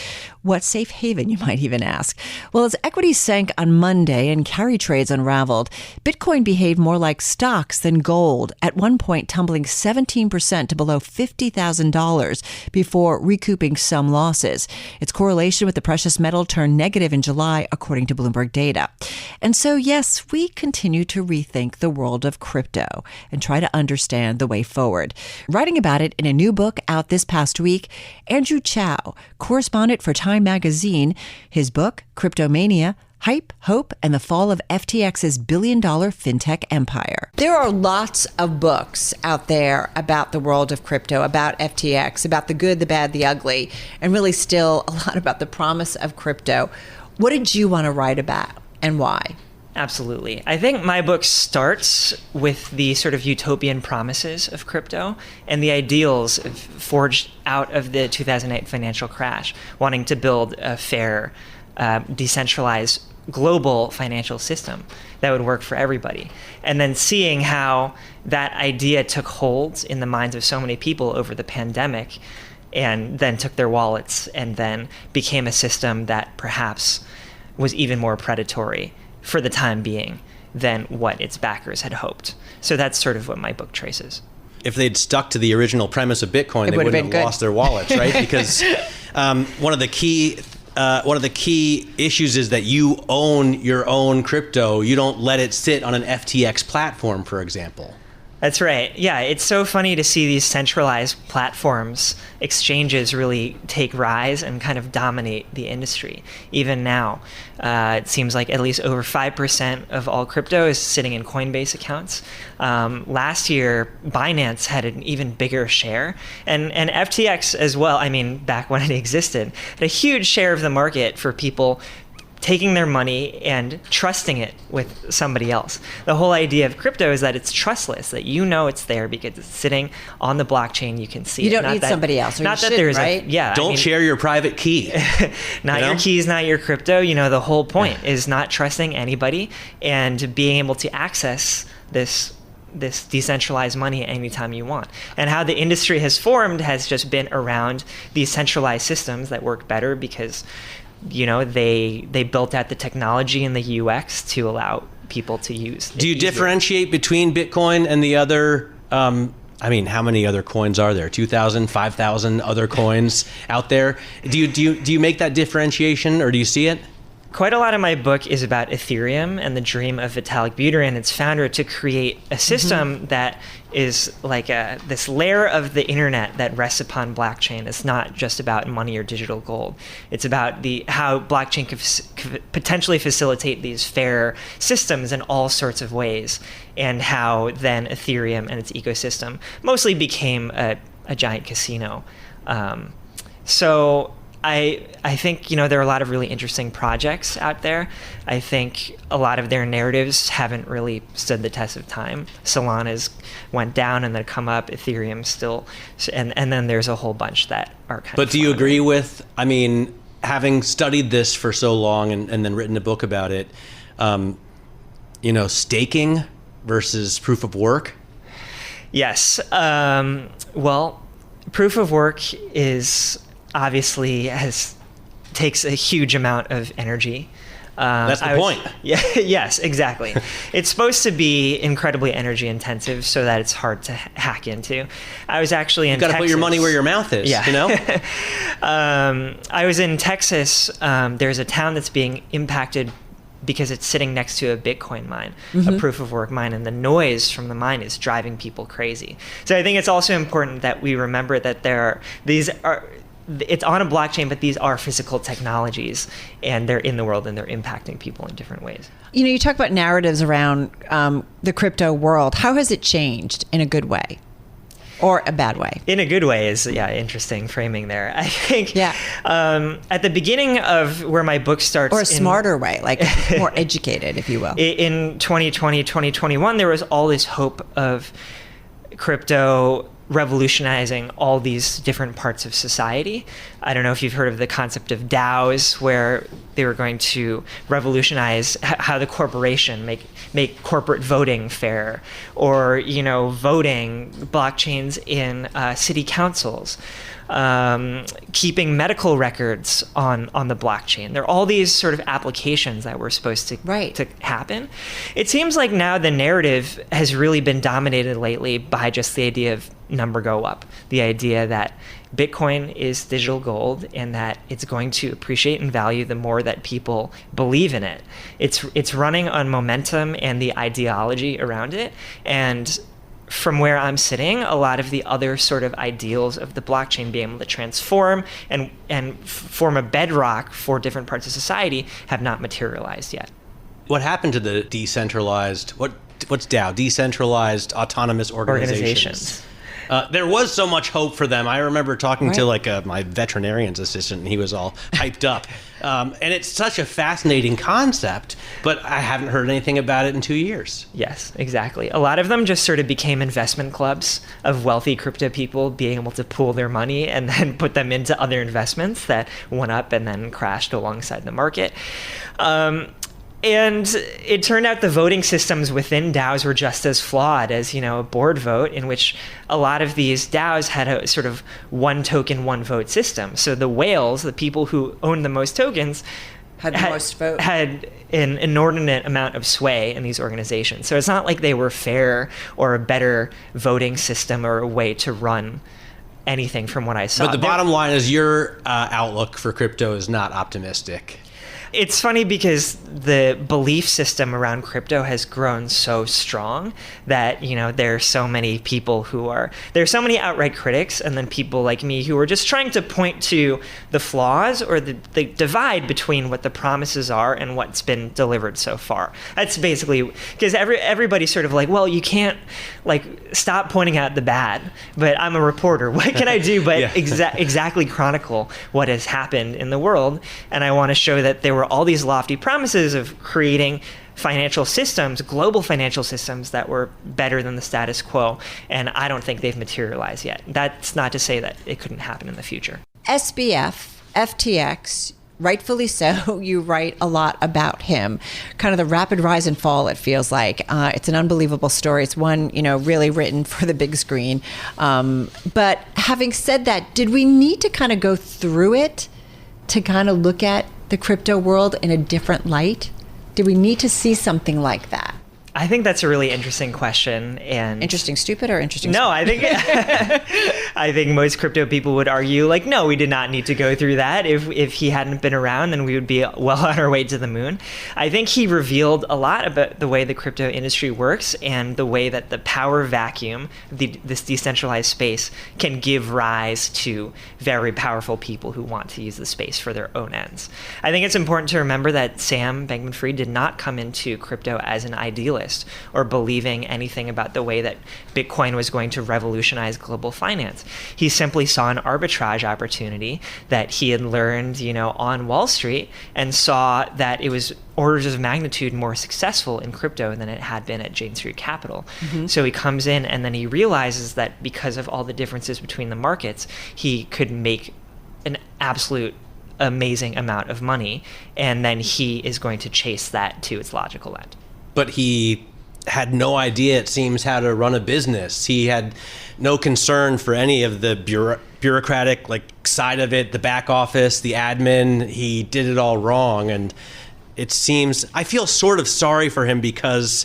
What safe haven, you might even ask? Well, as equities sank on Monday and carry trades unraveled, Bitcoin behaved more like stocks than gold, at one point tumbling 17% to below $50,000 before recouping some losses. Its correlation with the precious metal turned negative in July, according to Bloomberg data. And so, yes, we continue to rethink the world of crypto and try to understand the way forward. Writing about it in a new book out this past week, Andrew Chow, correspondent for Time magazine, his book, Cryptomania, Hype, Hope, and the Fall of FTX's billion-dollar fintech empire. There are lots of books out there about the world of crypto, about FTX, about the good, the bad, the ugly, and really still a lot about the promise of crypto. What did you want to write about and why?
Absolutely. I think my book starts with the sort of utopian promises of crypto and the ideals forged out of the 2008 financial crash, wanting to build a fair, decentralized, global financial system that would work for everybody. And then seeing how that idea took hold in the minds of so many people over the pandemic and then took their wallets and then became a system that perhaps was even more predatory for the time being than what its backers had hoped. So that's sort of what my book traces.
If they'd stuck to the original premise of Bitcoin, they wouldn't have lost their wallets, right? Because one of the key issues is that you own your own crypto. You don't let it sit on an FTX platform, for example.
That's right. Yeah, it's so funny to see these centralized platforms, exchanges really take rise and kind of dominate the industry. Even now, it seems like at least over 5% of all crypto is sitting in Coinbase accounts. Last year, Binance had an even bigger share, and FTX as well. I mean, back when it existed, had a huge share of the market for people taking their money and trusting it with somebody else. The whole idea of crypto is that it's trustless, that you know it's there because it's sitting on the blockchain. You can see
you
it.
You don't need somebody else. Or
not
you
that there's
right?
Don't share your private key.
Not your keys, not your crypto. You know, the whole point is not trusting anybody and being able to access this decentralized money anytime you want. And how the industry has formed has just been around these centralized systems that work better because they built out the technology and the UX to allow people to use.
Do you differentiate between Bitcoin and the other, how many other coins are there? 2,000, 5,000 other coins out there? Do you make that differentiation, or do you see it?
Quite a lot of my book is about Ethereum and the dream of Vitalik Buterin, its founder, to create a system that is like this layer of the internet that rests upon blockchain. It's not just about money or digital gold. It's about how blockchain could potentially facilitate these fair systems in all sorts of ways, and how then Ethereum and its ecosystem mostly became a giant casino. So I think, there are a lot of really interesting projects out there. I think a lot of their narratives haven't really stood the test of time. Solana's went down and then come up, Ethereum still, and then there's a whole bunch that are kind of
But do you agree with, having studied this for so long and then written a book about it, staking versus proof of work?
Yes. Well, proof of work is obviously takes a huge amount of energy.
That's the point.
Yeah. Yes, exactly. It's supposed to be incredibly energy intensive so that it's hard to hack into. I was actually in Texas.
You've got to put your money where your mouth is,
yeah. I was in Texas. There's a town that's being impacted because it's sitting next to a Bitcoin mine, a proof of work mine, and the noise from the mine is driving people crazy. So I think it's also important that we remember that it's on a blockchain, but these are physical technologies, and they're in the world, and they're impacting people in different ways.
You talk about narratives around the crypto world. How has it changed in a good way or a bad way?
In a good way is, interesting framing there. I think at the beginning of where my book starts...
Or a smarter way, like more educated, if you will.
In 2020, 2021, there was all this hope of crypto revolutionizing all these different parts of society. I don't know if you've heard of the concept of DAOs, where they were going to revolutionize how the corporation make corporate voting fair, or voting blockchains in city councils, keeping medical records on the blockchain. There are all these sort of applications that were supposed to happen. It seems like now the narrative has really been dominated lately by just the idea of number go up, the idea that Bitcoin is digital gold and that it's going to appreciate in value the more that people believe in it. It's running on momentum and the ideology around it. And from where I'm sitting, a lot of the other sort of ideals of the blockchain being able to transform and form a bedrock for different parts of society have not materialized yet.
What happened to the decentralized, what's DAO? Decentralized autonomous organizations. There was so much hope for them. I remember talking to my veterinarian's assistant, and he was all hyped up. And it's such a fascinating concept, but I haven't heard anything about it in 2 years.
Yes, exactly. A lot of them just sort of became investment clubs of wealthy crypto people being able to pool their money and then put them into other investments that went up and then crashed alongside the market. And it turned out the voting systems within DAOs were just as flawed as, a board vote, in which a lot of these DAOs had a sort of one token, one vote system. So the whales, the people who owned the most tokens, had an inordinate amount of sway in these organizations. So it's not like they were fair or a better voting system or a way to run anything from what I saw.
But the bottom line is your outlook for crypto is not optimistic.
It's funny because the belief system around crypto has grown so strong that, there are so many people there are so many outright critics, and then people like me who are just trying to point to the flaws or the divide between what the promises are and what's been delivered so far. That's basically, because everybody's sort of like, well, you can't stop pointing out the bad, but I'm a reporter. What can I do but exactly chronicle what has happened in the world? And I want to show that there were all these lofty promises of creating financial systems, global financial systems that were better than the status quo, and I don't think they've materialized yet. That's not to say that it couldn't happen in the future.
SBF, FTX, rightfully so, you write a lot about him. Kind of the rapid rise and fall, it feels like. It's an unbelievable story. It's one, really written for the big screen. But having said that, did we need to kind of go through it to kind of look at the crypto world in a different light? Do we need to see something like that?
I think that's a really interesting question. And
interesting stupid or interesting
No,
stupid?
I think most crypto people would argue no, we did not need to go through that. If he hadn't been around, then we would be well on our way to the moon. I think he revealed a lot about the way the crypto industry works and the way that the power vacuum, this decentralized space, can give rise to very powerful people who want to use the space for their own ends. I think it's important to remember that Sam Bankman-Fried did not come into crypto as an idealist or believing anything about the way that Bitcoin was going to revolutionize global finance. He simply saw an arbitrage opportunity that he had learned, on Wall Street, and saw that it was orders of magnitude more successful in crypto than it had been at Jane Street Capital. Mm-hmm. So he comes in and then he realizes that because of all the differences between the markets, he could make an absolute amazing amount of money, and then he is going to chase that to its logical end.
but he had no idea, it seems, how to run a business. He had no concern for any of the bureaucratic side of it, the back office, the admin. He did it all wrong. And it seems, I feel sort of sorry for him because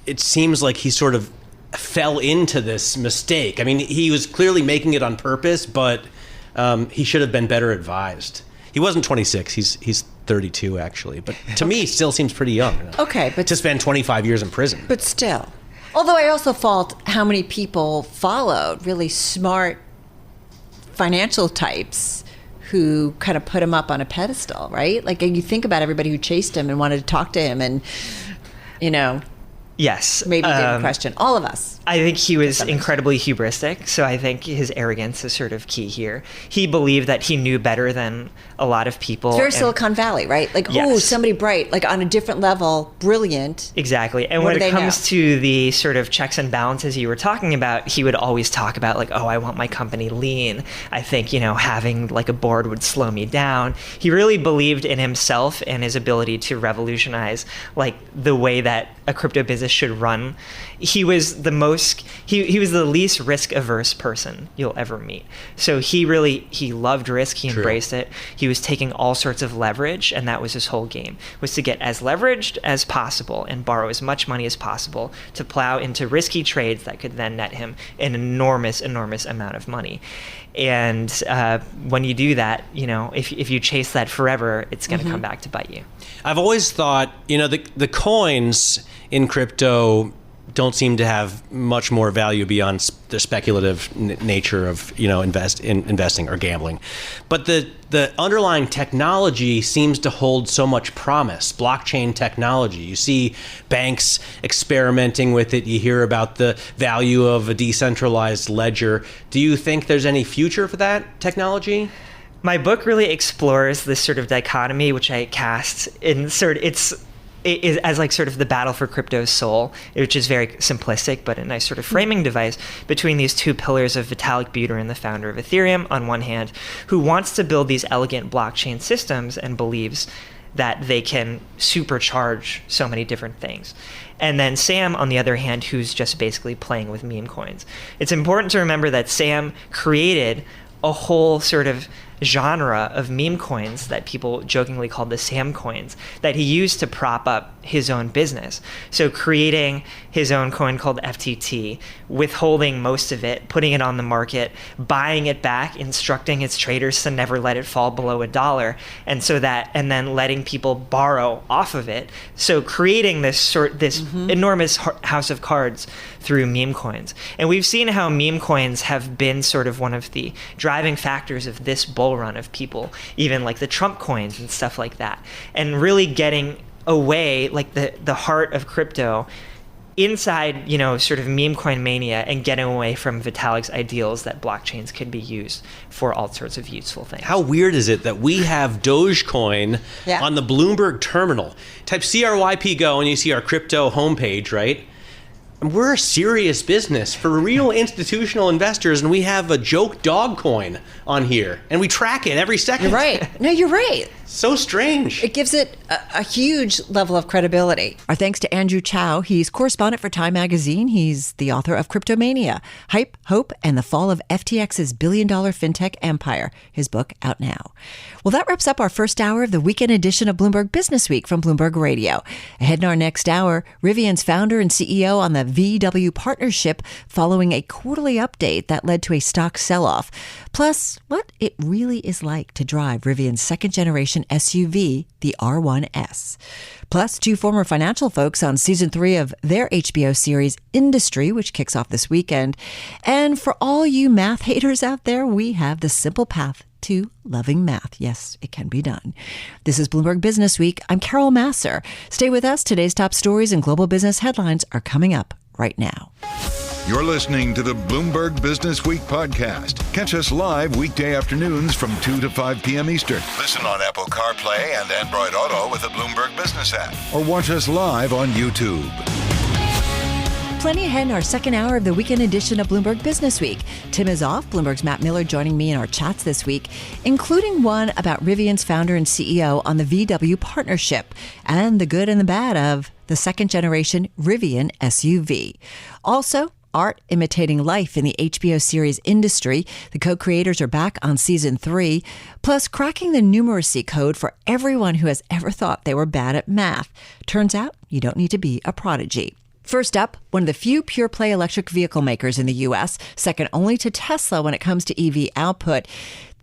it seems like he sort of fell into this mistake. I mean, he was clearly making it on purpose, but he should have been better advised. He wasn't 26. He's 32, actually. But to me, still seems pretty young.
Okay, but
to spend 25 years in prison.
But still. Although I also fault how many people followed really smart financial types who kind of put him up on a pedestal, right? Like, you think about everybody who chased him and wanted to talk to him and,
Yes.
maybe didn't question. All of us.
I think he was incredibly hubristic, so I think his arrogance is sort of key here. He believed that he knew better than a lot of people.
It's very Silicon Valley, right? Like,
yes.
Somebody bright, on a different level, brilliant.
Exactly. And when it comes to the sort of checks and balances you were talking about, he would always talk about I want my company lean. I think, having a board would slow me down. He really believed in himself and his ability to revolutionize the way that a crypto business should run. He was the least risk averse person you'll ever meet. So he loved risk. He embraced it. He was taking all sorts of leverage, and that was his whole game, was to get as leveraged as possible and borrow as much money as possible to plow into risky trades that could then net him an enormous amount of money. And when you do that, if you chase that forever, it's going to come back to bite you.
I've always thought, the coins in crypto don't seem to have much more value beyond the speculative nature of investing or gambling, but the underlying technology seems to hold so much promise. Blockchain technology, you see banks experimenting with it. You hear about the value of a decentralized ledger. Do you think there's any future for that technology?
My book really explores this sort of dichotomy, which I cast in as sort of the battle for crypto's soul, which is very simplistic, but a nice sort of framing device between these two pillars of Vitalik Buterin, the founder of Ethereum, on one hand, who wants to build these elegant blockchain systems and believes that they can supercharge so many different things. And then Sam, on the other hand, who's just basically playing with meme coins. It's important to remember that Sam created a whole sort of genre of meme coins that people jokingly called the Sam coins that he used to prop up his own business. So creating his own coin called FTT, withholding most of it, putting it on the market, buying it back, instructing his traders to never let it fall below $1, and then letting people borrow off of it. So creating this enormous house of cards through meme coins. And we've seen how meme coins have been sort of one of the driving factors of this bull run of people, even the Trump coins and stuff like that, and really getting away the heart of crypto inside sort of meme coin mania and getting away from Vitalik's ideals that blockchains could be used for all sorts of useful things.
How weird is it that we have Dogecoin on the Bloomberg terminal? Type CRYP go and you see our crypto homepage, right? And we're a serious business for real institutional investors, and we have a joke dog coin on here, and we track it every second.
You're right. No, you're right.
So strange.
It gives it a huge level of credibility. Our thanks to Andrew Chow. He's correspondent for Time Magazine. He's the author of Cryptomania, Hype, Hope, and the Fall of FTX's billion-dollar fintech empire. His book out now. Well, that wraps up our first hour of the weekend edition of Bloomberg Businessweek from Bloomberg Radio. Ahead in our next hour, Rivian's founder and CEO on the VW partnership following a quarterly update that led to a stock sell-off. Plus, what it really is like to drive Rivian's second-generation SUV, the R1S. Plus, two former financial folks on season 3 of their HBO series Industry, which kicks off this weekend. And for all you math haters out there, we have the simple path to loving math. Yes, it can be done. This is Bloomberg Businessweek. I'm Carol Massar. Stay with us. Today's top stories and global business headlines are coming up right now.
You're listening to the Bloomberg Businessweek podcast. Catch us live weekday afternoons from 2 to 5 p.m. Eastern. Listen on Apple CarPlay and Android Auto with the Bloomberg Business App. Or watch us live on YouTube.
Plenty ahead in our second hour of the weekend edition of Bloomberg Businessweek. Tim is off. Bloomberg's Matt Miller joining me in our chats this week, including one about Rivian's founder and CEO on the VW partnership and the good and the bad of the second-generation Rivian SUV. Also, art imitating life in the HBO series industry. The co-creators are back on season 3, plus cracking the numeracy code for everyone who has ever thought they were bad at math. Turns out you don't need to be a prodigy. First up, one of the few pure-play electric vehicle makers in the U.S., second only to Tesla when it comes to EV output,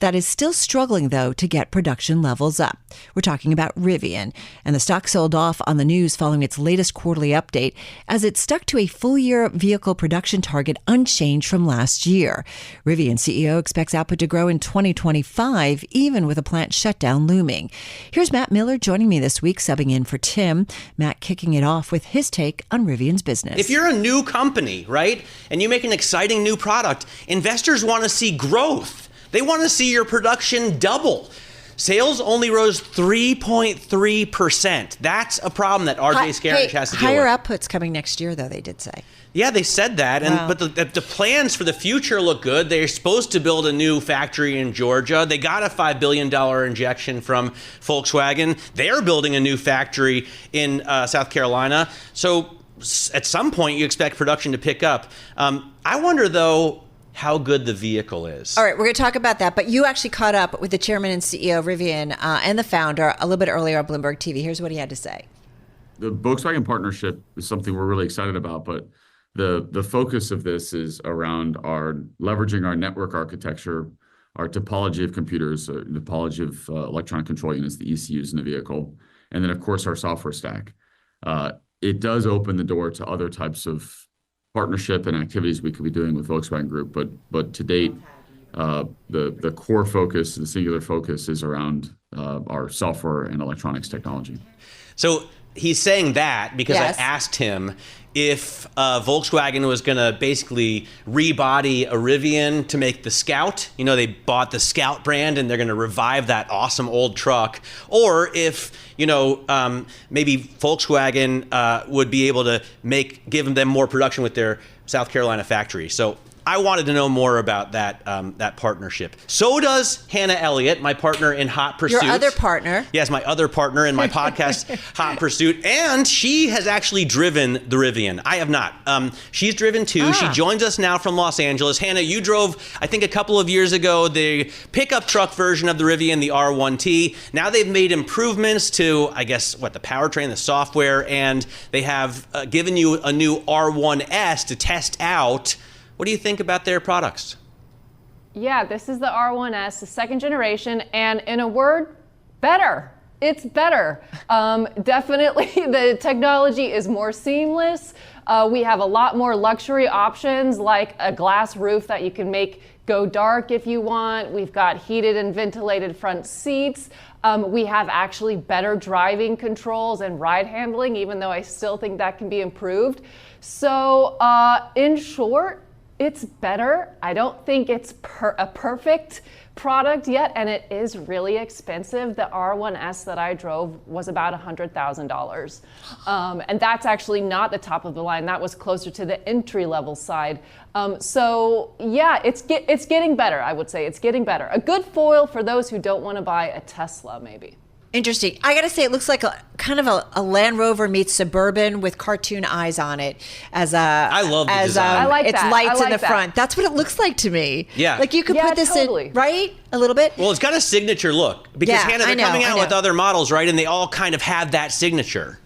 that is still struggling, though, to get production levels up. We're talking about Rivian, and the stock sold off on the news following its latest quarterly update as it stuck to a full-year vehicle production target unchanged from last year. Rivian CEO expects output to grow in 2025, even with a plant shutdown looming. Here's Matt Miller joining me this week, subbing in for Tim. Matt kicking it off with his take on Rivian's business.
If you're a new company, right, and you make an exciting new product, investors want to see growth. They want to see your production double. Sales only rose 3.3%. That's a problem that RJ Scaringe has to deal with.
Higher output's coming next year, though, they did say.
Yeah, they said that, but the plans for the future look good. They're supposed to build a new factory in Georgia. They got a $5 billion injection from Volkswagen. They're building a new factory in South Carolina. So at some point, you expect production to pick up. I wonder, though, how good the vehicle is.
All right, we're going to talk about that, but you actually caught up with the chairman and CEO of Rivian and the founder a little bit earlier on Bloomberg TV. Here's what he had to say.
The Volkswagen partnership is something we're really excited about, but the focus of this is around leveraging our network architecture, our topology of computers, topology of electronic control units, the ECUs in the vehicle, and then, of course, our software stack. It does open the door to other types of partnership and activities we could be doing with Volkswagen Group, but to date, the core focus, the singular focus, is around our software and electronics technology.
So he's saying that because
Yes.
I asked him if Volkswagen was going to basically rebody a Rivian to make the Scout. You know, they bought the Scout brand and they're going to revive that awesome old truck. Or if, maybe Volkswagen would be able to give them more production with their South Carolina factory. So I wanted to know more about that partnership. So does Hannah Elliott, my partner in Hot Pursuit.
Your other partner.
Yes, my other partner in my podcast, Hot Pursuit. And she has actually driven the Rivian. I have not. She's driven too. She joins us now from Los Angeles. Hannah, you drove, I think a couple of years ago, the pickup truck version of the Rivian, the R1T. Now they've made improvements to, I guess, the powertrain, the software, and they have given you a new R1S to test out. What do you think about their products?
Yeah, this is the R1S, the second generation, and in a word, better. It's better. Definitely, the technology is more seamless. We have a lot more luxury options, like a glass roof that you can make go dark if you want. We've got heated and ventilated front seats. We have actually better driving controls and ride handling, even though I still think that can be improved. So in short, it's better. I don't think it's a perfect product yet, and it is really expensive. The R1S that I drove was about $100,000. And that's actually not the top of the line. That was closer to the entry-level side. So yeah, it's getting better, I would say. It's getting better. A good foil for those who don't want to buy a Tesla, maybe.
Interesting. I got to say, it looks like a kind of a Land Rover meets Suburban with cartoon eyes on it.
I love the design.
I like
it's
that.
lights
I like
in the
that.
front. That's what it looks like to me.
Yeah.
Like you could put this
totally.
in, right? A little bit.
Well, it's got a signature look because
Yeah,
Hannah, they're coming out with other models, right? And they all kind of have that signature.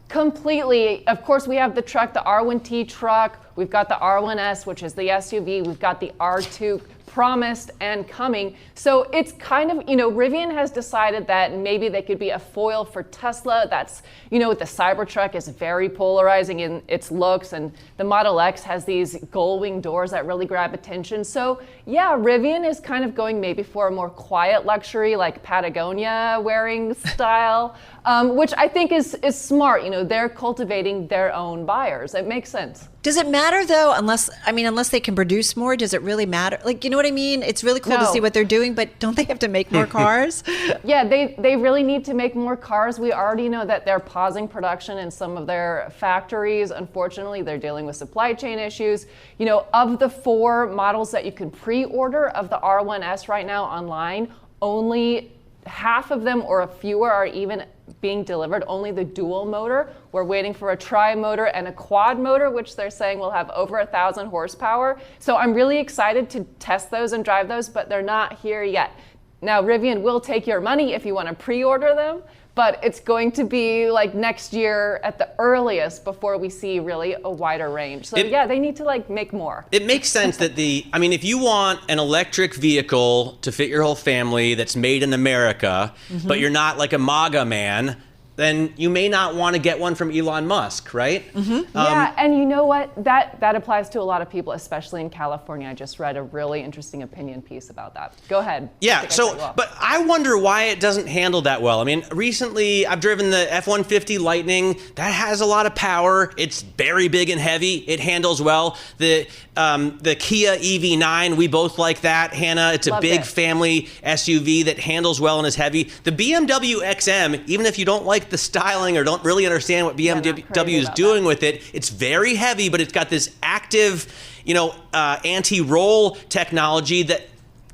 Completely. Of course, we have the truck, the R1T truck. We've got the R1S, which is the SUV. We've got the R2 promised and coming. So it's kind of, Rivian has decided that maybe they could be a foil for Tesla. That's, the Cybertruck is very polarizing in its looks, and the Model X has these gull-wing doors that really grab attention. So yeah, Rivian is kind of going maybe for a more quiet luxury, like Patagonia wearing style, which I think is smart. They're cultivating their own buyers. It makes sense.
Does it matter though, unless they can produce more, does it really matter? Like, you know what I mean? It's really cool to see what they're doing, but don't they have to make more cars?
Yeah, they really need to make more cars. We already know that they're pausing production in some of their factories. Unfortunately, they're dealing with supply chain issues. Of the 4 models that you can pre-order of the R1S right now online, only half of them or fewer are even being delivered, only the dual motor. We're waiting for a tri-motor and a quad motor, which they're saying will have over 1,000 horsepower. So I'm really excited to test those and drive those, but they're not here yet. Now, Rivian will take your money if you want to pre-order them, but it's going to be like next year at the earliest before we see really a wider range. So yeah, they need to like make more.
It makes sense that if you want an electric vehicle to fit your whole family that's made in America, but you're not like a MAGA man, then you may not want to get one from Elon Musk, right?
Yeah, and you know what? That applies to a lot of people, especially in California. I just read a really interesting opinion piece about that. Go ahead.
Yeah, but I wonder why it doesn't handle that well. I mean, recently I've driven the F-150 Lightning. That has a lot of power. It's very big and heavy. It handles well. The Kia EV9, we both like that, Hannah. It's a big family SUV that handles well and is heavy. The BMW XM, even if you don't like the styling or don't really understand what BMW is doing with it, it's very heavy, but it's got this active, anti-roll technology that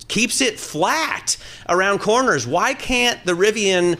keeps it flat around corners. Why can't the Rivian,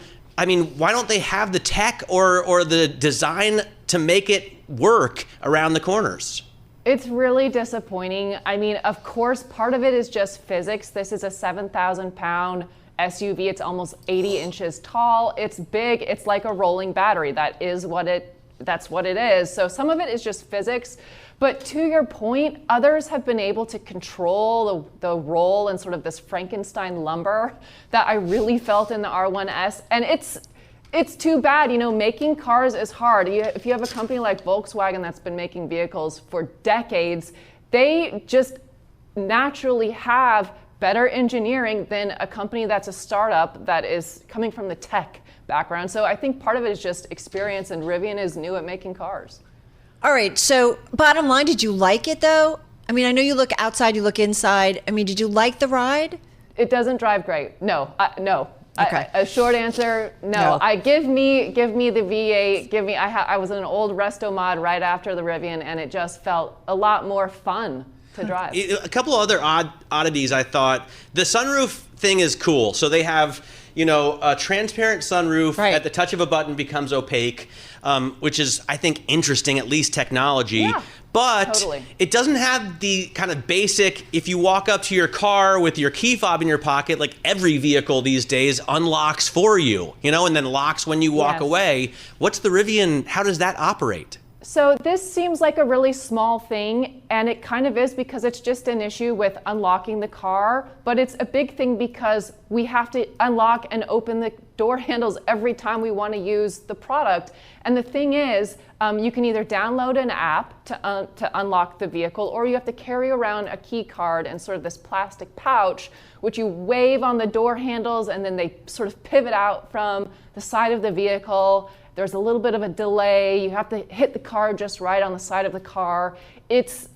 why don't they have the tech or the design to make it work around the corners?
It's really disappointing. I mean, of course, part of it is just physics. This is a 7,000-pound SUV. It's almost 80 inches tall. It's big. It's like a rolling battery. That's what it is. So some of it is just physics. But to your point, others have been able to control the roll and sort of this Frankenstein lumber that I really felt in the R1S. And it's too bad. Making cars is hard. If you have a company like Volkswagen that's been making vehicles for decades, they just naturally have better engineering than a company that's a startup that is coming from the tech background. So I think part of it is just experience, and Rivian is new at making cars.
All right, so bottom line, did you like it though? I know you look outside, you look inside. Did you like the ride?
It doesn't drive great. No.
Okay.
A short answer, no. Give me the V8. I was in an old Resto Mod right after the Rivian, and it just felt a lot more fun to drive.
A couple of other oddities I thought. The sunroof thing is cool. So they have, a transparent sunroof at the touch of a button becomes opaque, which is, I think, interesting, at least technology.
Yeah,
but
totally.
It doesn't have the kind of basic, if you walk up to your car with your key fob in your pocket, like every vehicle these days unlocks for you, and then locks when you walk away. What's the Rivian, how does that operate?
So this seems like a really small thing, and it kind of is because it's just an issue with unlocking the car, but it's a big thing because we have to unlock and open the door handles every time we want to use the product. And the thing is, you can either download an app to unlock the vehicle, or you have to carry around a key card and sort of this plastic pouch, which you wave on the door handles, and then they sort of pivot out from the side of the vehicle. There's a little bit of a delay. You have to hit the card just right on the side of the car. It's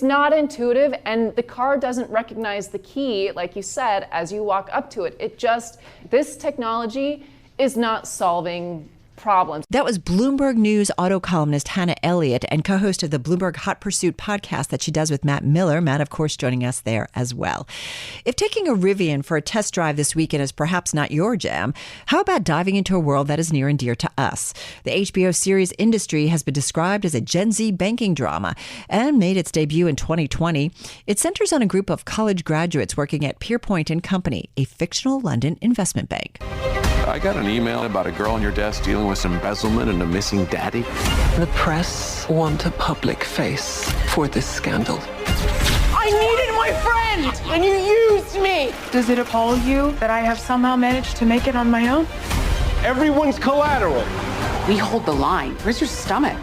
not intuitive, and the car doesn't recognize the key, like you said, as you walk up to it. This technology is not solving problems.
That was Bloomberg News auto columnist Hannah Elliott and co-host of the Bloomberg Hot Pursuit podcast that she does with Matt Miller. Matt, of course, joining us there as well. If taking a Rivian for a test drive this weekend is perhaps not your jam, how about diving into a world that is near and dear to us? The HBO series Industry has been described as a Gen Z banking drama and made its debut in 2020. It centers on a group of college graduates working at Pierpoint & Company, a fictional London investment bank.
I got an email about a girl on your desk dealing with some embezzlement and a missing daddy.
The press want a public face for this scandal.
I needed my friend, and you used me! Does it appall you that I have somehow managed to make it on my own?
Everyone's collateral.
We hold the line. Where's your stomach?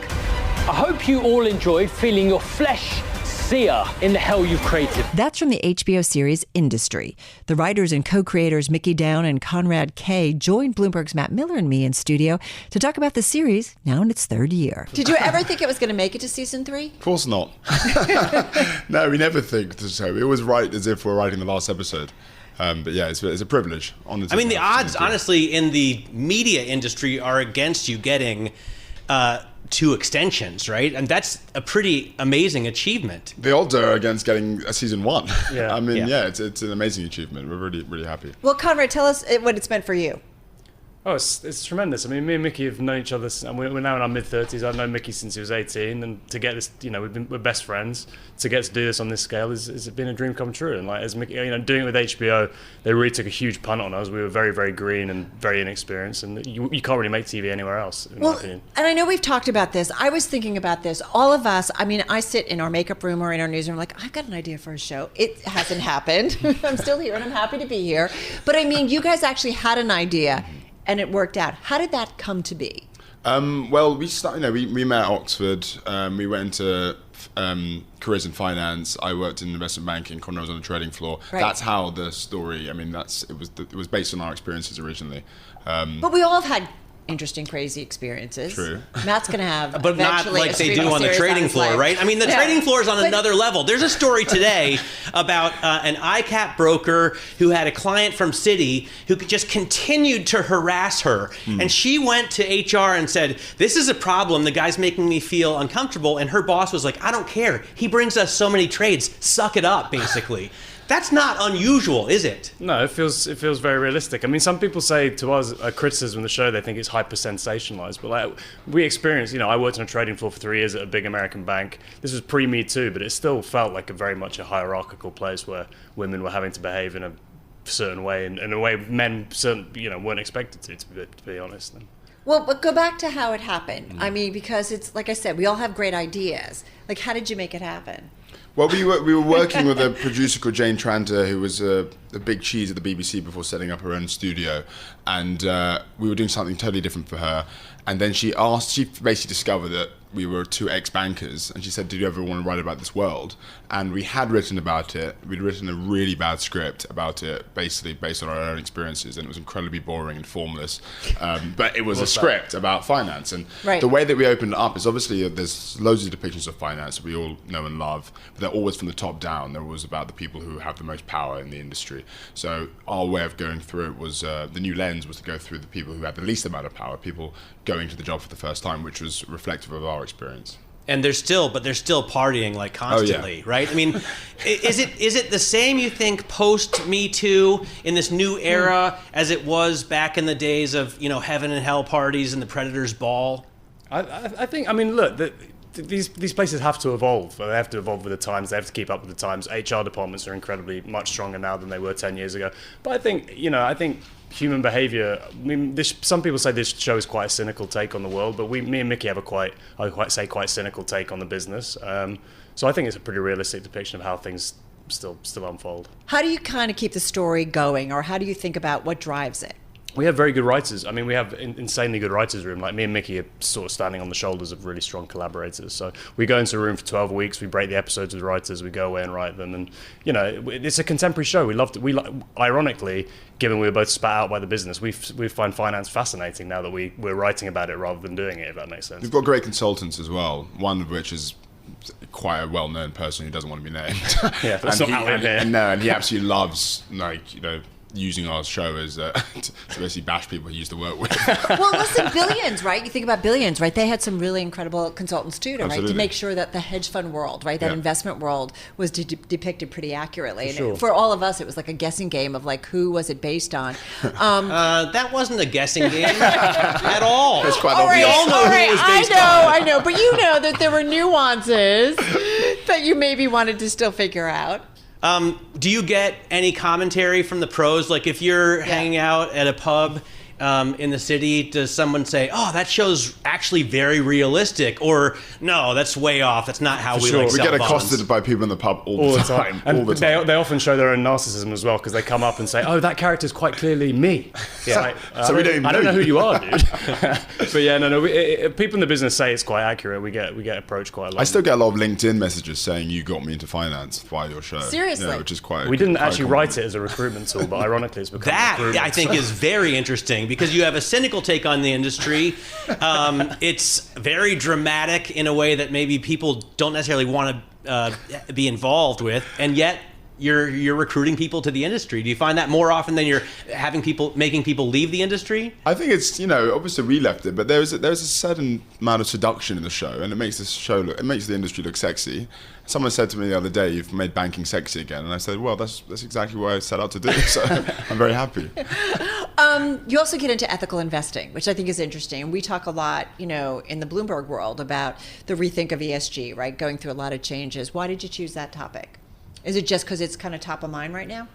I hope you all enjoyed feeling your flesh sear in the hell you've created.
That's from the HBO series Industry. The writers and co-creators Mickey Down and Conrad Kay joined Bloomberg's Matt Miller and me in studio to talk about the series, now in its third year. Did you ever think it was going to make it to season 3?
Of course not. No, we never think so. We always write as if we're writing the last episode. But yeah, it's a privilege.
The odds, honestly, in the media industry are against you getting 2 extensions, right? And that's a pretty amazing achievement.
The odds are against getting a season 1.
Yeah.
It's an amazing achievement. We're really, really happy.
Well, Conrad, tell us what it's meant for you.
Oh, it's tremendous. I mean, me and Mickey have known each other, and we're now in our mid-30s. I've known Mickey since he was 18, and to get this, we're best friends. To get to do this on this scale has been a dream come true. And like as Mickey, doing it with HBO, they really took a huge punt on us. We were very, very green and very inexperienced, and you can't really make TV anywhere else, in my opinion.
And I know we've talked about this. I was thinking about this. All of us, I sit in our makeup room or in our newsroom, like, I've got an idea for a show. It hasn't happened. I'm still here, and I'm happy to be here. But I mean, you guys actually had an idea. And it worked out. How did that come to be?
Well, we started. We met at Oxford. We went into careers in finance. I worked in investment banking. Conrad was on the trading floor. Right. That's how the story. I mean, it was based on our experiences originally.
But we all have had interesting, crazy experiences.
True.
Matt's going to have,
but not like they do on the trading floor, right? I mean, the trading floor is on another level. There's a story today about an ICAP broker who had a client from Citi who just continued to harass her, and she went to HR and said, "This is a problem. The guy's making me feel uncomfortable." And her boss was like, "I don't care. He brings us so many trades. Suck it up," basically. That's not unusual, is it?
No, it feels very realistic. I mean, some people say to us a criticism of the show, they think it's hyper sensationalized. But like we experienced, I worked on a trading floor for 3 years at a big American bank. This was pre-Me Too, but it still felt like very much a hierarchical place where women were having to behave in a certain way, and in a way men weren't expected to be honest.
Well, but go back to how it happened. I mean, because it's like I said, we all have great ideas. Like, how did you make it happen?
Well, we were working with a producer called Jane Tranter, who was a big cheese at the BBC before setting up her own studio, and we were doing something totally different for her. And then she basically discovered that we were two ex-bankers, and she said, "Did you ever want to write about this world?" And we had written about it. We'd written a really bad script about it, basically based on our own experiences, and it was incredibly boring and formless. But it was a script about finance, and the way that we opened it up is obviously there's loads of depictions of finance that we all know and love, but they're always from the top down. They're always about the people who have the most power in the industry. So our way of going through it was the new lens was to go through the people who had the least amount of power, people going to the job for the first time, which was reflective of our experience.
And they're still partying like constantly, right? I mean, is it the same, you think, post Me Too in this new era as it was back in the days of heaven and hell parties and the Predator's Ball?
I think. I mean, look. These places have to evolve. They have to evolve with the times. They have to keep up with the times. HR departments are incredibly much stronger now than they were 10 years ago. But I think human behavior. I mean, some people say this show is quite a cynical take on the world, but me and Mickey have a quite cynical take on the business. So I think it's a pretty realistic depiction of how things still unfold.
How do you kind of keep the story going, or how do you think about what drives it?
We have very good writers. I mean, we have insanely good writers' room. Like me and Mickey are sort of standing on the shoulders of really strong collaborators. So we go into a room for 12 weeks. We break the episodes with writers. We go away and write them. And it's a contemporary show. We loved it. Ironically, given we were both spat out by the business, we find finance fascinating now that we're writing about it rather than doing it. If that makes sense.
We've got great consultants as well. One of which is quite a well-known person who doesn't want to be named.
Yeah, that's not out here.
And he absolutely loves using our show as to basically bash people he used to work with.
Well, listen, Billions, right? You think about Billions, right? They had some really incredible consultants too, right? To make sure that the hedge fund world, right, that investment world was depicted pretty accurately. And for all of us, it was like a guessing game of like, who was it based on?
That wasn't a guessing game at all.
It's quite
we all know who it was based on.
I know, but you know that there were nuances that you maybe wanted to still figure out.
Do you get any commentary from the pros? Like if you're hanging out at a pub in the city, does someone say, "Oh, that show's actually very realistic," or "No, that's way off. That's not how we like sell
We get
bonds."
accosted by people in the pub all the time.
And they often show their own narcissism as well, because they come up and say, "Oh, that character's quite clearly me."
Yeah. So we don't even
I don't know who you are, dude. But yeah, no. People in the business say it's quite accurate. We get approached quite a lot.
I still get a lot of LinkedIn messages saying you got me into finance via your show.
Seriously,
which is quite.
We didn't actually write it as a recruitment tool, but ironically, it's become
that I think is very interesting because you have a cynical take on the industry. It's very dramatic in a way that maybe people don't necessarily want to be involved with, and yet you're recruiting people to the industry. Do you find that more often than you're making people leave the industry?
I think it's obviously we left it, but there's a certain amount of seduction in the show, and it makes the industry look sexy. Someone said to me the other day, "You've made banking sexy again," and I said, "Well, that's exactly what I set out to do." So I'm very happy.
You also get into ethical investing, which I think is interesting. We talk a lot, in the Bloomberg world about the rethink of ESG, right? Going through a lot of changes. Why did you choose that topic? Is it just because it's kind of top of mind right now?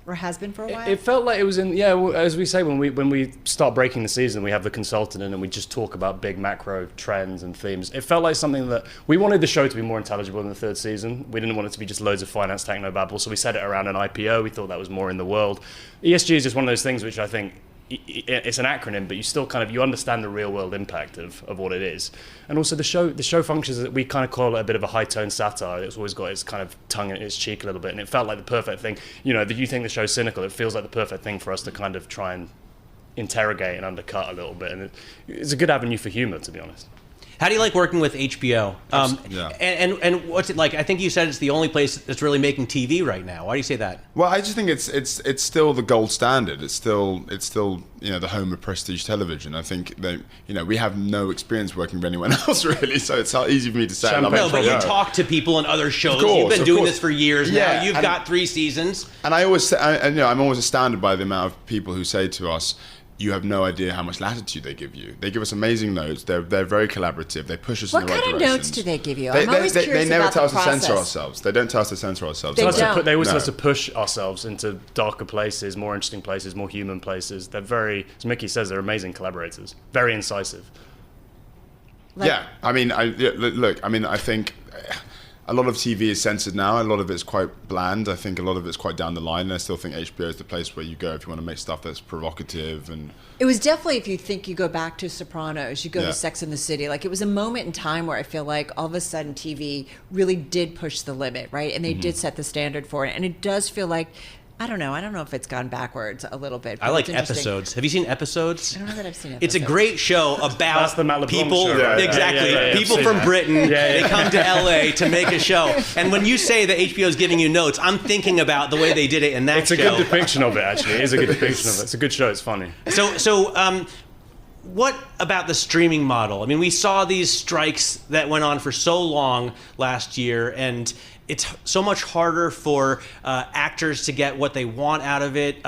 Or has been for a while?
It felt like it was as we say, when we start breaking the season, we have the consultant in and we just talk about big macro trends and themes. It felt like something that we wanted the show to be more intelligible in the third season. We didn't want it to be just loads of finance technobabble, so we set it around an IPO. We thought that was more in the world. ESG is just one of those things which I think it's an acronym, but you still you understand the real world impact of what it is. And also the show functions that we kind of call it a bit of a high tone satire. It's always got its kind of tongue in its cheek a little bit, and it felt like the perfect thing. That you think the show's cynical, it feels like the perfect thing for us to kind of try and interrogate and undercut a little bit. And it's a good avenue for humor, to be honest.
How do you like working with HBO? And what's it like? I think you said it's the only place that's really making TV right now. Why do you say that?
Well, I just think it's still the gold standard. It's still the home of prestige television. I think that we have no experience working with anyone else really, so it's easy for me to say.
No, but you talk to people on other shows. You've been doing this for years now. You've got 3 seasons.
And I'm always astounded by the amount of people who say to us, you have no idea how much latitude they give you. They give us amazing notes. They're very collaborative. They push us in the right direction.
What kind of notes do they give you? I'm always curious
they never
about
tell us
the process.
to censor ourselves. They don't tell us to censor ourselves.
They always tell us to push ourselves into darker places, more interesting places, more human places. They're very, as Mickey says, they're amazing collaborators. Very incisive.
I think a lot of TV is censored now. A lot of it's quite bland. I think a lot of it's quite down the line. And I still think HBO is the place where you go if you want to make stuff that's provocative. And
it was definitely, if you think you go back to Sopranos, you go to Sex and the City. Like, it was a moment in time where I feel like all of a sudden TV really did push the limit, right? And they did set the standard for it. And it does feel like, I don't know if it's gone backwards a little bit.
I like Episodes. Have you seen Episodes?
I don't know that I've seen Episodes.
It's a great show about people, people from Britain. They come to LA to make a show. And when you say that HBO is giving you notes, I'm thinking about the way they did it in that show.
It's a good depiction of it, actually. It is a good depiction of it. It's a good show. It's funny.
So, what about the streaming model? I mean, we saw these strikes that went on for so long last year, and it's so much harder for actors to get what they want out of it.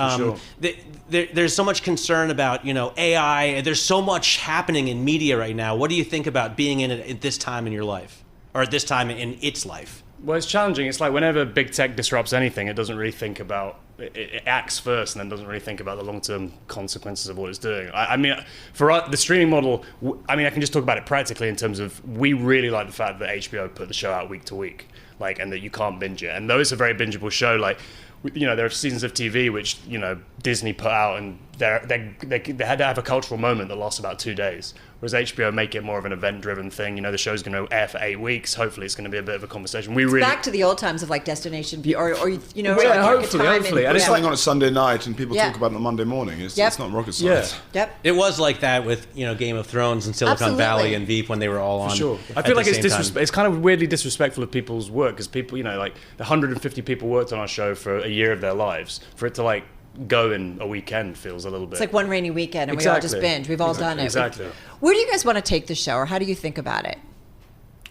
There's so much concern about AI. There's so much happening in media right now. What do you think about being in it at this time in your life, or at this time in its life?
Well, it's challenging. It's like whenever big tech disrupts anything, it doesn't really think about it acts first and then doesn't really think about the long-term consequences of what it's doing. I mean, for us, the streaming model, I can just talk about it practically in terms of we really like the fact that HBO put the show out week to week. And that you can't binge it. And though it's a very bingeable show, there are seasons of TV which, Disney put out and they had to have a cultural moment that lasts about 2 days. Whereas HBO make it more of an event-driven thing. The show's going to air for 8 weeks. Hopefully it's going to be a bit of a conversation.
Back to the old times of Destination View, or
hopefully.
And it's something on a Sunday night and people talk about it on a Monday morning. It's not rocket science.
It was like that with Game of Thrones and Silicon Valley and Veep when they were all on.
For sure. I feel like it's kind of weirdly disrespectful of people's work because people, 150 people worked on our show for a year of their lives. For it to go in a weekend feels a little bit.
It's like one rainy weekend and we all just binge. We've all done it.
Exactly.
Where do you guys want to take the show, or how do you think about it?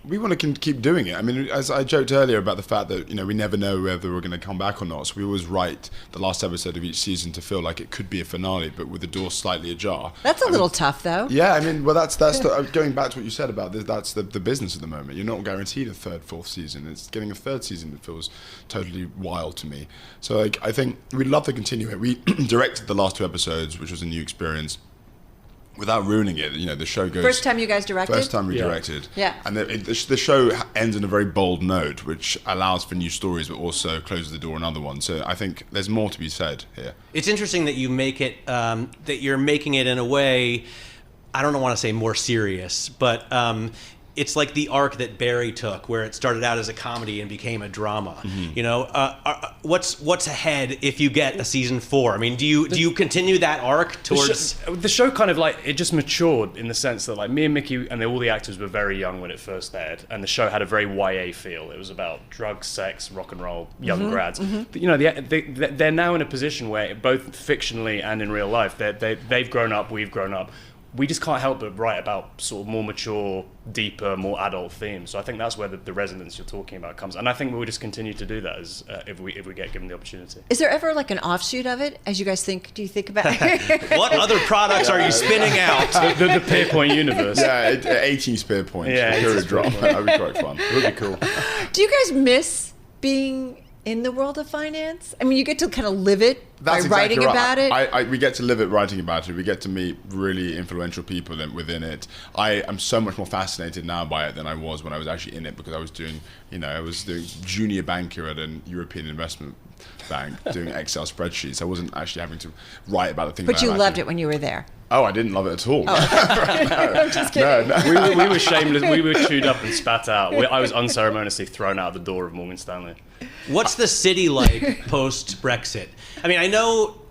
We want to keep doing it. I mean, as I joked earlier about the fact that, we never know whether we're going to come back or not. So we always write the last episode of each season to feel like it could be a finale, but with the door slightly ajar.
That's a little tough, though.
Yeah, that's going back to what you said about this. That's the business at the moment. You're not guaranteed a third, fourth season. It's getting a third season that feels totally wild to me. So I think we'd love to continue it. We directed the last 2 episodes, which was a new experience. Without ruining it, the show goes...
First time you guys directed?
First time we directed.
Yeah.
And the show ends on a very bold note, which allows for new stories, but also closes the door on other ones. So I think there's more to be said here.
It's interesting that you make it, that you're making it in a way, I don't want to say more serious, but it's like the arc that Barry took, where it started out as a comedy and became a drama. Mm-hmm. What's ahead if you get a season 4? I mean, do you continue that arc towards
the show? Kind of it just matured in the sense that me and Mickey and all the actors were very young when it first aired, and the show had a very YA feel. It was about drugs, sex, rock and roll, young grads. Mm-hmm. They're now in a position where both fictionally and in real life, they've grown up, we've grown up. we just can't help but write about sort of more mature, deeper, more adult themes. So I think that's where the resonance you're talking about comes. And I think we'll just continue to do that as if we get given the opportunity.
Is there ever like an offshoot of it as you guys think? Do you think about
What other products are you spinning out?
The Pierpoint universe.
Yeah, 18 spear points.
Yeah,
Period drop. That would be quite fun.
It would be cool.
Do you guys miss being in the world of finance? I mean, you get to kind of live it by writing about it.
We get to live it writing about it. We get to meet really influential people within it. I am so much more fascinated now by it than I was when I was actually in it, because I was doing junior banker at an European investment bank doing Excel spreadsheets. I wasn't actually having to write about the thing.
But you loved it when you were there.
Oh, I didn't love it at all.
Oh. I'm just kidding.
No.
We were shameless. We were chewed up and spat out. I was unceremoniously thrown out the door of Morgan Stanley.
What's the city like post-Brexit? I mean, I know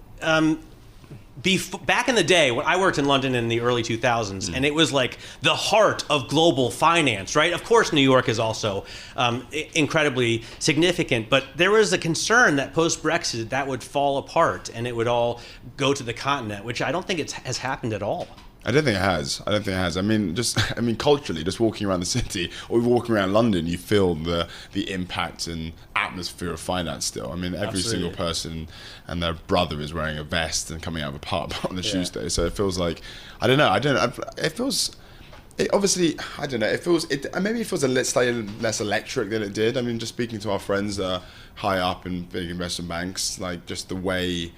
back in the day when I worked in London in the early 2000s, and it was like the heart of global finance, right? Of course, New York is also incredibly significant, but there was a concern that post-Brexit that would fall apart and it would all go to the continent, which I don't think has happened at all.
I don't think it has. I mean, culturally, just walking around the city or walking around London, you feel the impact and atmosphere of finance still. I mean, every single person and their brother is wearing a vest and coming out of a pub on the Tuesday. So it feels like, maybe it feels a little slightly less electric than it did. I mean, just speaking to our friends that are high up in big investment banks, like just the way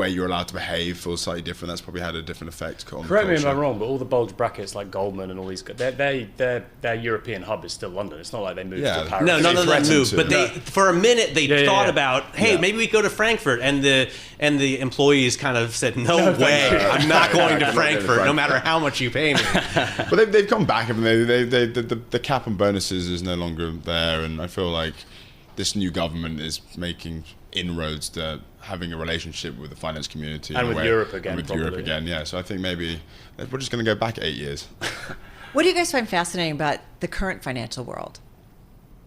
you're allowed to behave feels slightly different. That's probably had a different effect on
Correct me if
culture.
I'm wrong, but all the bulge brackets like Goldman and all these, their European hub is still London. It's not like they moved to Paris.
No, none of them moved. But for a minute, they thought about, hey, maybe we go to Frankfurt, and the employees kind of said, no way, I'm not going to Frankfurt, no matter how much you pay me.
But they've come back. I mean, the cap on bonuses is no longer there, and I feel like this new government is making inroads to having a relationship with the finance community
and with Europe again.
Yeah. So I think maybe we're just going to go back 8 years.
What do you guys find fascinating about the current financial world?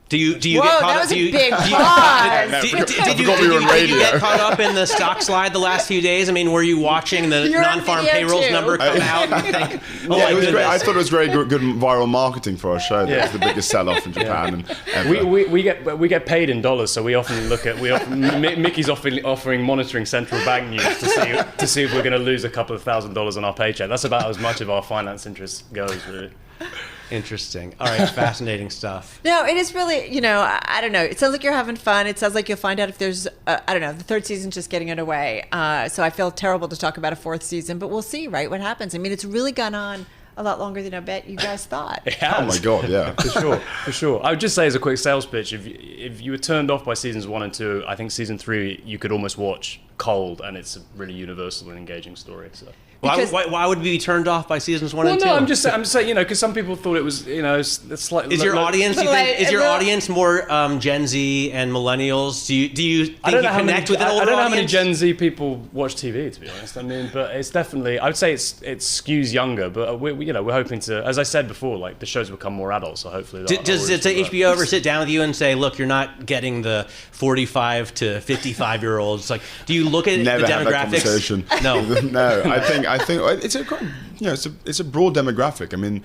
Do you
Whoa,
get caught
that
up?
was a big pause.
Did you get caught up in the stock slide the last few days? I mean, were you watching the non-farm payrolls number come out and think, oh my
it was
goodness?
great. I thought it was very good viral marketing for our show. That was the biggest sell-off in Japan. And
we get paid in dollars, so we often Mickey's offering monitoring central bank news to see if we're going to lose a couple of $1,000s on our paycheck. That's about as much of our finance interest goes, really.
Interesting. All right, fascinating stuff.
No, it is really, I don't know. It sounds like you're having fun. It sounds like you'll find out if there's, the third season's just getting underway. So I feel terrible to talk about a fourth season, but we'll see, right, what happens. I mean, it's really gone on a lot longer than I bet you guys thought.
It has.
Oh my God, yeah.
For sure. I would just say as a quick sales pitch, if you were turned off by seasons 1 and 2, I think season 3 you could almost watch cold, and it's a really universal and engaging story. So.
Why would we be turned off by seasons 1 and 2?
No, I'm just saying, because some people thought it was, slightly.
Is your audience? Is your audience more Gen Z and millennials? Do you think you connect with an older audience?
I don't know how many Gen Z people watch TV, to be honest. I mean, but it's definitely. I would say it skews younger, but we're hoping to. As I said before, like the show's become more adult, so hopefully.
Does HBO ever sit down with you and say, "Look, you're not getting the 45 to 55-year-olds"? Like, do you look at
Never
the demographics?
Have that conversation.
No.
I think it's a broad demographic. I mean,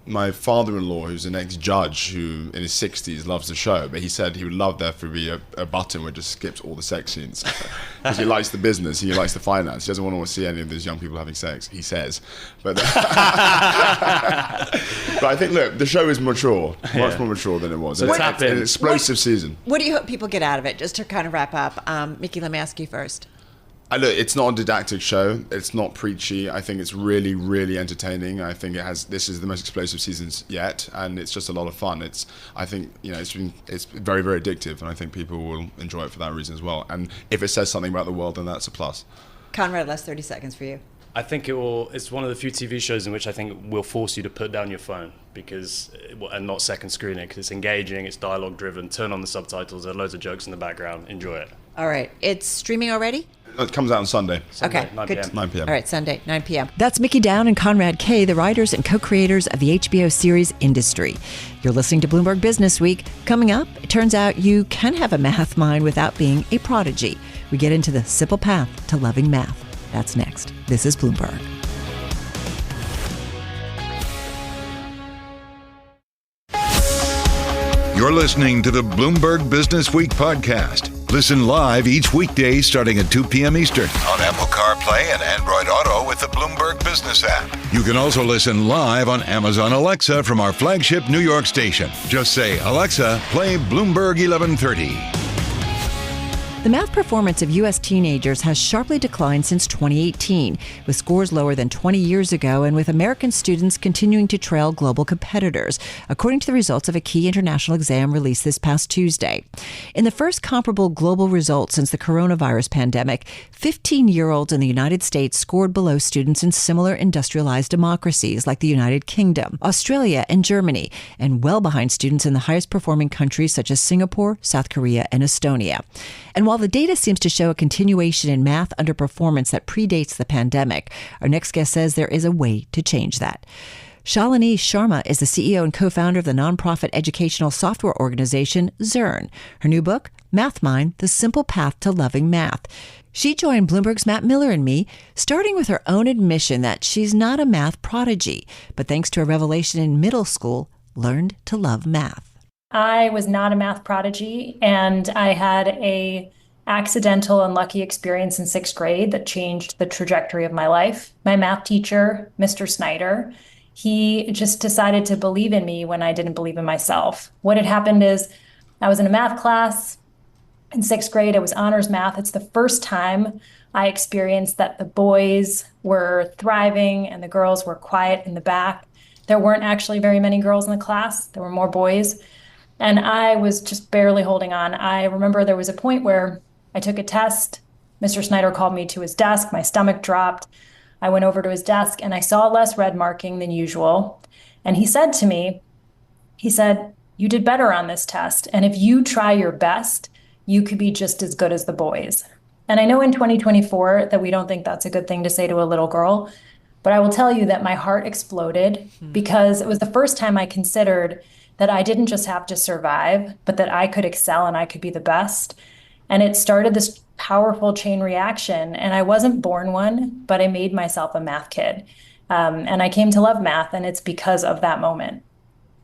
my father-in-law, who's an ex-judge who in his 60s loves the show, but he said he would love there to be a button where it just skips all the sex scenes because he likes the business, he likes the finance, he doesn't want to see any of these young people having sex. He says, but but I think the show is mature, much more mature than it was.
So
it's an explosive season.
What do you hope people get out of it? Just to kind of wrap up, Mickey, let me ask you first.
Look, it's not a didactic show. It's not preachy. I think it's really, really entertaining. I think this is the most explosive seasons yet, and it's just a lot of fun. It's very, very addictive, and I think people will enjoy it for that reason as well. And if it says something about the world, then that's a plus.
Conrad, last 30 seconds for you.
I think it's one of the few TV shows in which I think will force you to put down your phone and not second screen it, because it's engaging, it's dialogue driven. Turn on the subtitles. There are loads of jokes in the background. Enjoy it.
All right, it's streaming already?
It comes out on Sunday.
Okay,
9
good.
p.m.
9 p.m.
All right, Sunday, 9 p.m. That's Mickey Down and Conrad Kay, the writers and co-creators of the HBO series Industry. You're listening to Bloomberg Business Week. Coming up, it turns out you can have a math mind without being a prodigy. We get into the simple path to loving math. That's next. This is Bloomberg.
You're listening to the Bloomberg Business Week podcast. Listen live each weekday starting at 2 p.m. Eastern on Apple CarPlay and Android Auto with the Bloomberg Business App. You can also listen live on Amazon Alexa from our flagship New York station. Just say, Alexa, play Bloomberg 1130.
The math performance of U.S. teenagers has sharply declined since 2018, with scores lower than 20 years ago and with American students continuing to trail global competitors, according to the results of a key international exam released this past Tuesday. In the first comparable global results since the coronavirus pandemic, 15-year-olds in the United States scored below students in similar industrialized democracies like the United Kingdom, Australia, and Germany, and well behind students in the highest performing countries such as Singapore, South Korea, and Estonia. And while the data seems to show a continuation in math underperformance that predates the pandemic, our next guest says there is a way to change that. Shalini Sharma is the CEO and co-founder of the nonprofit educational software organization Zearn. Her new book, MathMind, The Simple Path to Loving Math. She joined Bloomberg's Matt Miller and me, starting with her own admission that she's not a math prodigy, but thanks to a revelation in middle school, learned to love math.
I was not a math prodigy, and I had a accidental unlucky experience in 6th grade that changed the trajectory of my life. My math teacher, Mr. Snyder, he just decided to believe in me when I didn't believe in myself. What had happened is I was in a math class in 6th grade. It was honors math. It's the first time I experienced that the boys were thriving and the girls were quiet in the back. There weren't actually very many girls in the class. There were more boys. And I was just barely holding on. I remember there was a point where I took a test. Mr. Snyder called me to his desk. My stomach dropped. I went over to his desk and I saw less red marking than usual. And he said to me, you did better on this test. And if you try your best, you could be just as good as the boys. And I know in 2024 that we don't think that's a good thing to say to a little girl, but I will tell you that my heart exploded because it was the first time I considered that I didn't just have to survive, but that I could excel and I could be the best. And it started this powerful chain reaction. And I wasn't born one, but I made myself a math kid. And I came to love math, and it's because of that moment.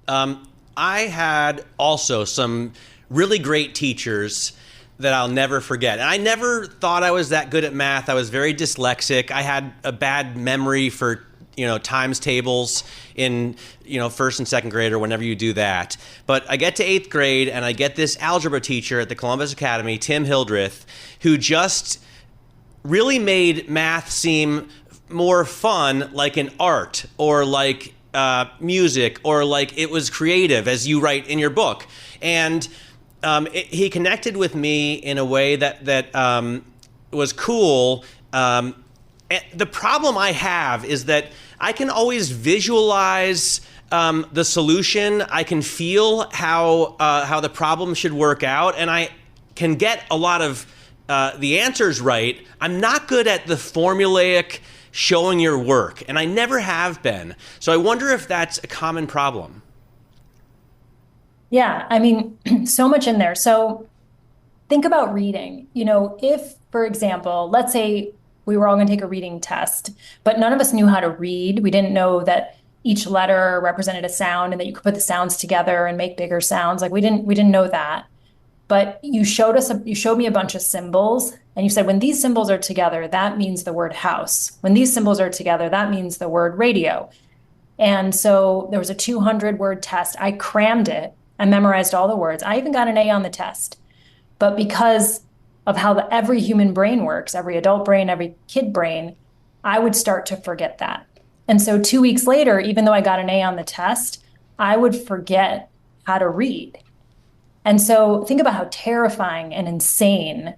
I had also some really great teachers that I'll never forget. And I never thought I was that good at math. I was very dyslexic. I had a bad memory for times tables in, first and second grade or whenever you do that. But I get to 8th grade and I get this algebra teacher at the Columbus Academy, Tim Hildreth, who just really made math seem more fun, like an art or like music or like it was creative, as you write in your book. And he connected with me in a way that was cool. The problem I have is that I can always visualize the solution. I can feel how the problem should work out, and I can get a lot of the answers right. I'm not good at the formulaic showing your work, and I never have been. So I wonder if that's a common problem.
Yeah, I mean, so much in there. So think about reading. If, for example, let's say we were all going to take a reading test, but none of us knew how to read. We didn't know that each letter represented a sound and that you could put the sounds together and make bigger sounds. Like we didn't know that. But you showed me a bunch of symbols and you said, when these symbols are together, that means the word house. When these symbols are together, that means the word radio. And so there was a 200-word test. I crammed it. I memorized all the words. I even got an A on the test. But because of how every human brain works, every adult brain, every kid brain, I would start to forget that. And so 2 weeks later, even though I got an A on the test, I would forget how to read. And so think about how terrifying and insane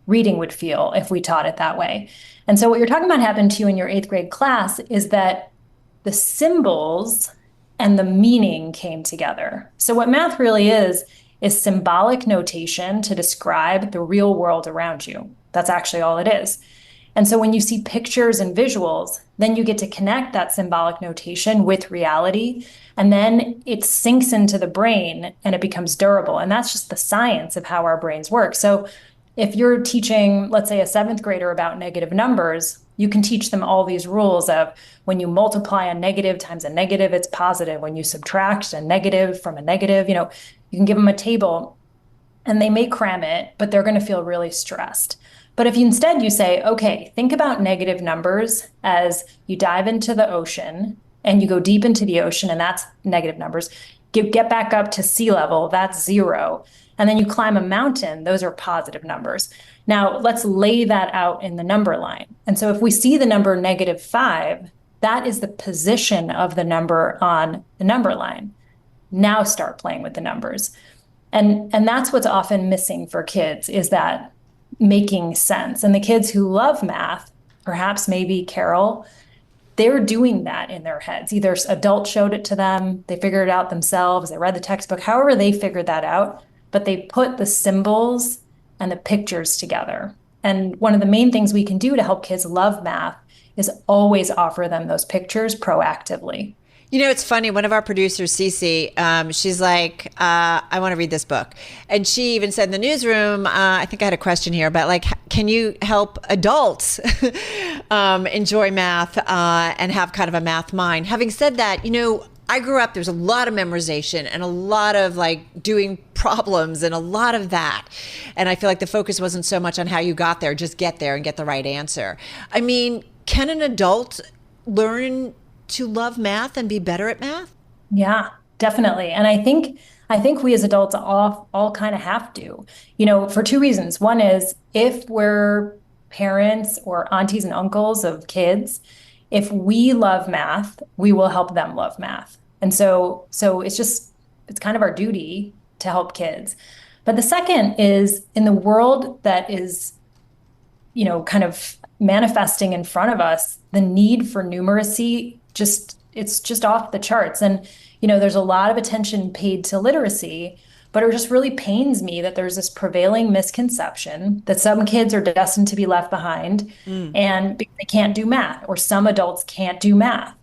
reading would feel if we taught it that way. And so what you're talking about happened to you in your 8th grade class is that the symbols and the meaning came together. So what math really is symbolic notation to describe the real world around you. That's actually all it is. And so when you see pictures and visuals, then you get to connect that symbolic notation with reality, and then it sinks into the brain and it becomes durable. And that's just the science of how our brains work. So if you're teaching, let's say, a 7th grader about negative numbers, you can teach them all these rules of when you multiply a negative times a negative, it's positive. When you subtract a negative from a negative, you can give them a table and they may cram it, but they're going to feel really stressed. But if instead you say, okay, think about negative numbers as you dive into the ocean and you go deep into the ocean, and that's negative numbers. Get back up to sea level, that's 0. And then you climb a mountain, those are positive numbers. Now, let's lay that out in the number line. And so if we see the number -5, that is the position of the number on the number line. Now start playing with the numbers. And that's what's often missing for kids, is that making sense. And the kids who love math, perhaps maybe Carol, they're doing that in their heads. Either adults showed it to them, they figured it out themselves, they read the textbook, however they figured that out, but they put the symbols and the pictures together. And one of the main things we can do to help kids love math is always offer them those pictures proactively.
It's funny. One of our producers, Cece, she's like, I want to read this book. And she even said in the newsroom, I think I had a question here about can you help adults enjoy math and have kind of a math mind? Having said that, I grew up, there's a lot of memorization and a lot of doing problems and a lot of that. And I feel like the focus wasn't so much on how you got there, just get there and get the right answer. I mean, can an adult learn to love math and be better at math?
Yeah, definitely. And I think we as adults all kind of have to, for 2 reasons. One is if we're parents or aunties and uncles of kids, if we love math, we will help them love math. And so it's kind of our duty to help kids. But the second is, in the world that is, kind of manifesting in front of us, the need for numeracy, it's just off the charts. And, there's a lot of attention paid to literacy, but it just really pains me that there's this prevailing misconception that some kids are destined to be left behind and they can't do math, or some adults can't do math.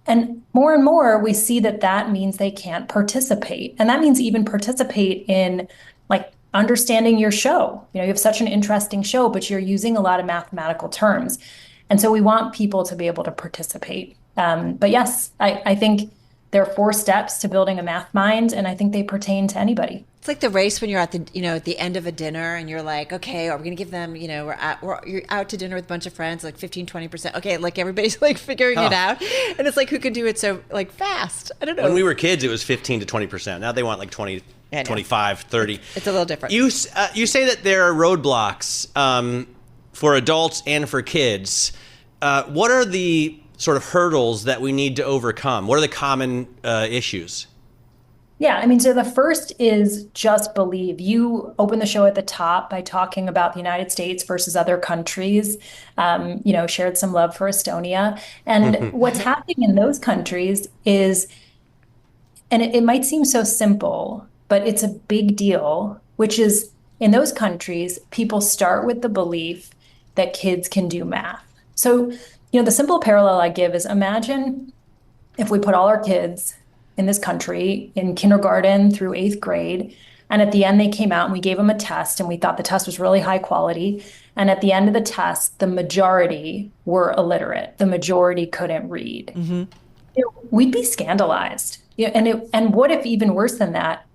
And more we see that means they can't participate. And that means even participate in understanding your show. You have such an interesting show, but you're using a lot of mathematical terms. And so we want people to be able to participate. But yes, I think there are 4 steps to building a math mind, and I think they pertain to anybody.
It's like the race when you're at the, at the end of a dinner and you're like, okay, are we going to give them, you're out to dinner with a bunch of friends, 15, 20%. Okay, everybody's figuring it out. And it's who could do it so fast? I don't know.
When we were kids, it was 15 to 20%. Now they want 20, 25, 30.
It's a little different.
You say that there are roadblocks for adults and for kids. What are the sort of hurdles that we need to overcome? What are the common issues?
Yeah, so the first is just believe. You open the show at the top by talking about the United States versus other countries, shared some love for Estonia. And what's happening in those countries is, and it might seem so simple, but it's a big deal, which is in those countries, people start with the belief that kids can do math. So, the simple parallel I give is, imagine if we put all our kids in this country in kindergarten through 8th grade, and at the end they came out and we gave them a test and we thought the test was really high quality. And at the end of the test, the majority were illiterate. The majority couldn't read. We'd be scandalized. And what if, even worse than that,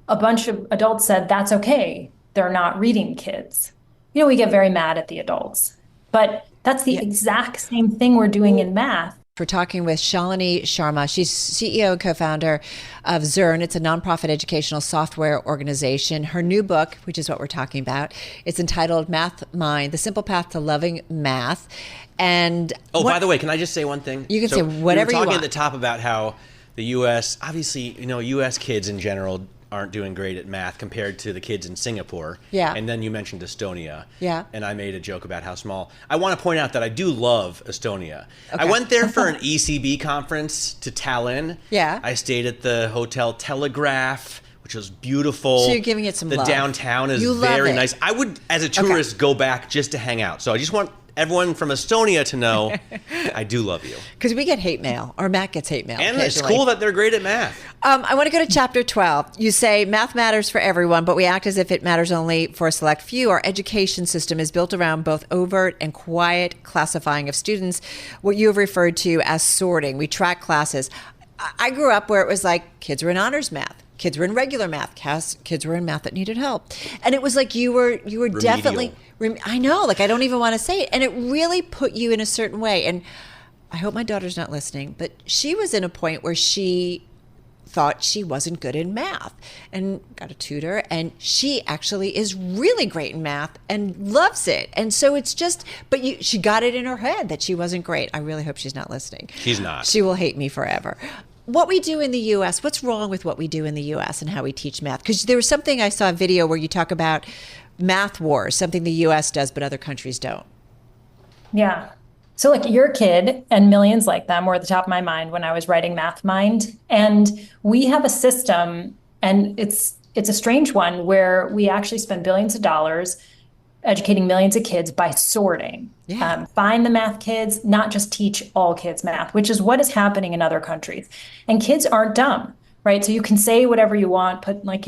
a bunch of adults said, that's okay, they're not reading kids. We get very mad at the adults. But that's the exact same thing we're doing in math.
We're talking with Shalini Sharma. She's CEO and co-founder of Zern. It's a nonprofit educational software organization. Her new book, which is what we're talking about, it's entitled Math Mind, The Simple Path to Loving Math. And
by the way, can I just say one thing?
You can say whatever you want.
You were talking at the top about how the U.S., obviously, U.S. kids in general aren't doing great at math compared to the kids in Singapore.
Yeah.
And then you mentioned Estonia.
Yeah.
And I made a joke about how small. I want to point out that I do love Estonia. Okay. I went there for an ECB conference to Tallinn.
Yeah.
I stayed at the Hotel Telegraph, which was beautiful.
So you're giving it some love.
The downtown is very nice. I would, as a tourist, go back just to hang out. So I just want everyone from Estonia to know I do love you.
Because we get hate mail, or Matt gets hate mail.
And it's cool that they're great at math.
I want to go to chapter 12. You say math matters for everyone, but we act as if it matters only for a select few. Our education system is built around both overt and quiet classifying of students, what you have referred to as sorting. We track classes. I grew up where it was like kids were in honors math. Kids were in regular math. Kids were in math that needed help. And it was like you were definitely, I know, like I don't even want to say it. And it really put you in a certain way. And I hope my daughter's not listening, but she was in a point where she thought she wasn't good in math and got a tutor, and she actually is really great in math and loves it. And so it's just, but she got it in her head that she wasn't great. I really hope she's not listening.
She's not.
She will hate me forever. What we do in the U.S., what's wrong with what we do in the U.S. and how we teach math? Because there was something, I saw a video where you talk about math wars, something the U.S. does but other countries don't.
Yeah. So like your kid and millions like them were at the top of my mind when I was writing Math Mind. And we have a system, and it's a strange one, where we actually spend billions of dollars educating millions of kids by sorting.
Yeah.
Find the math kids, not just teach all kids math, which is what is happening in other countries. And kids aren't dumb, right? So you can say whatever you want, put like,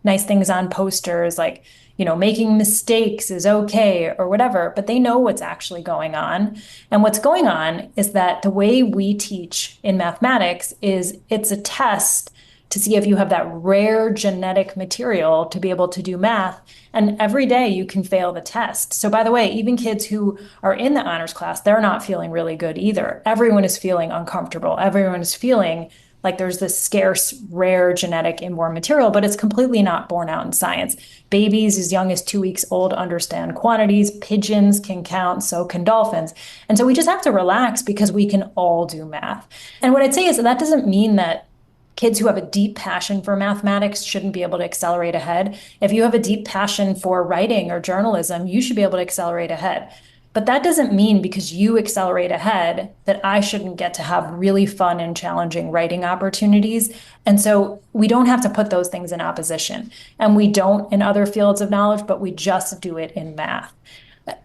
nice things on posters, like, making mistakes is okay or whatever, but they know what's actually going on. And what's going on is that the way we teach in mathematics is it's a test to see if you have that rare genetic material to be able to do math. And every day you can fail the test. So by the way, even kids who are in the honors class, they're not feeling really good either. Everyone is feeling uncomfortable. Everyone is feeling like there's this scarce, rare genetic inborn material, but it's completely not borne out in science. Babies as young as 2 weeks old understand quantities. Pigeons can count, so can dolphins. And so we just have to relax because we can all do math. And what I'd say is that doesn't mean that kids who have a deep passion for mathematics shouldn't be able to accelerate ahead. If you have a deep passion for writing or journalism, you should be able to accelerate ahead. But that doesn't mean because you accelerate ahead that I shouldn't get to have really fun and challenging writing opportunities. And so we don't have to put those things in opposition. And we don't in other fields of knowledge, but we just do it in math.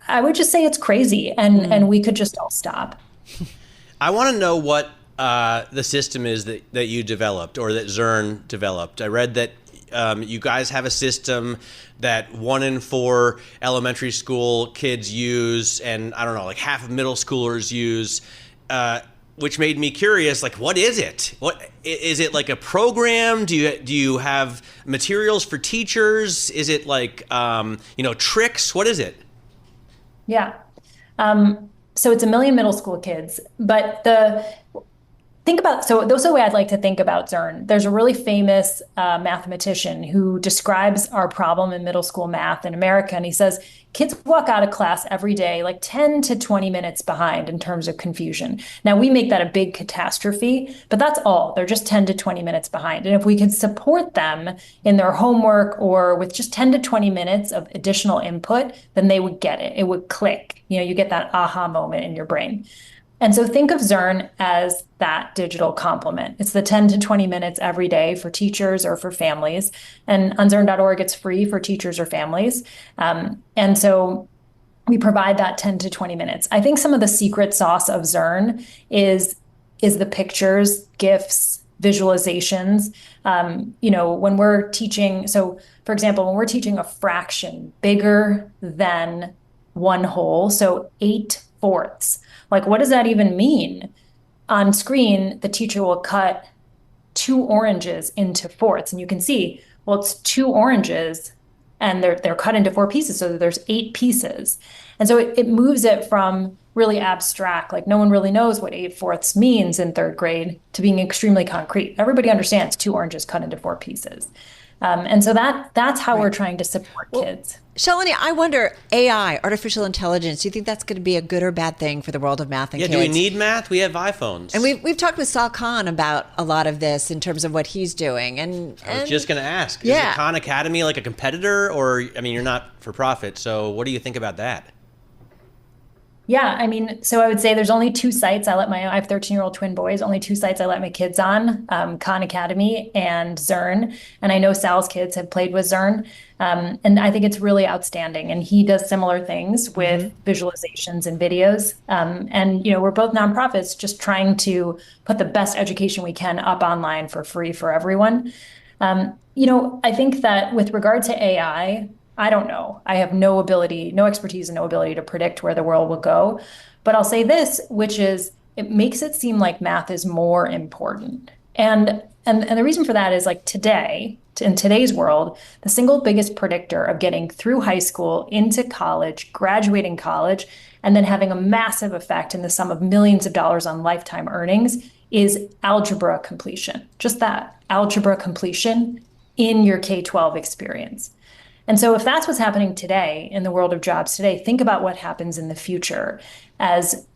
I would just say it's crazy, and we could just all stop.
I want to know what the system is that you developed or that Zern developed. I read that you guys have a system that 1 in 4 elementary school kids use, and I don't know, like half of middle schoolers use, which made me curious. Like, what is it? What is it? Like a program? Do you have materials for teachers? Is it like tricks? What is it?
Yeah. So it's 1 million middle school kids, but so that's the way I'd like to think about Zern. There's a really famous mathematician who describes our problem in middle school math in America. And he says, kids walk out of class every day like 10 to 20 minutes behind in terms of confusion. Now, we make that a big catastrophe, but that's all. They're just 10 to 20 minutes behind. And if we could support them in their homework or with just 10 to 20 minutes of additional input, then they would get it. It would click. You get that aha moment in your brain. And so think of Zern as that digital complement. It's the 10 to 20 minutes every day for teachers or for families. And on Zern.org, it's free for teachers or families. And so we provide that 10 to 20 minutes. I think some of the secret sauce of Zern is the pictures, GIFs, visualizations. When we're teaching, so for example, when we're teaching a fraction bigger than 1 whole, so 8/4, like, what does that even mean? On screen, the teacher will cut 2 oranges into fourths. And you can see, well, it's 2 oranges and they're cut into 4 pieces. So there's 8 pieces. And so it moves it from really abstract, like no one really knows what 8/4 means in 3rd grade, to being extremely concrete. Everybody understands 2 oranges cut into 4 pieces. And so that's how we're trying to support kids.
Shalini, I wonder, AI, artificial intelligence, do you think that's going to be a good or bad thing for the world of math and kids?
Do we need math? We have iPhones.
And we've talked with Sal Khan about a lot of this in terms of what he's doing. And
I was just going to ask,
is
the Khan Academy like a competitor? Or, I mean, you're not for profit, so what do you think about that?
Yeah, I mean, so I would say there's only two sites I have 13-year-old twin boys, only two sites I let my kids on, Khan Academy and Zern. And I know Sal's kids have played with Zern. And I think it's really outstanding. And he does similar things with visualizations and videos. And, we're both nonprofits just trying to put the best education we can up online for free for everyone. I think that with regard to AI, I don't know. I have no expertise and no ability to predict where the world will go. But I'll say this, which is it makes it seem like math is more important. And the reason for that is like in today's world, the single biggest predictor of getting through high school, into college, graduating college, and then having a massive effect in the sum of millions of dollars on lifetime earnings is algebra completion. Just that, algebra completion in your K-12 experience. And so if that's what's happening today in the world of jobs today, think about what happens in the future as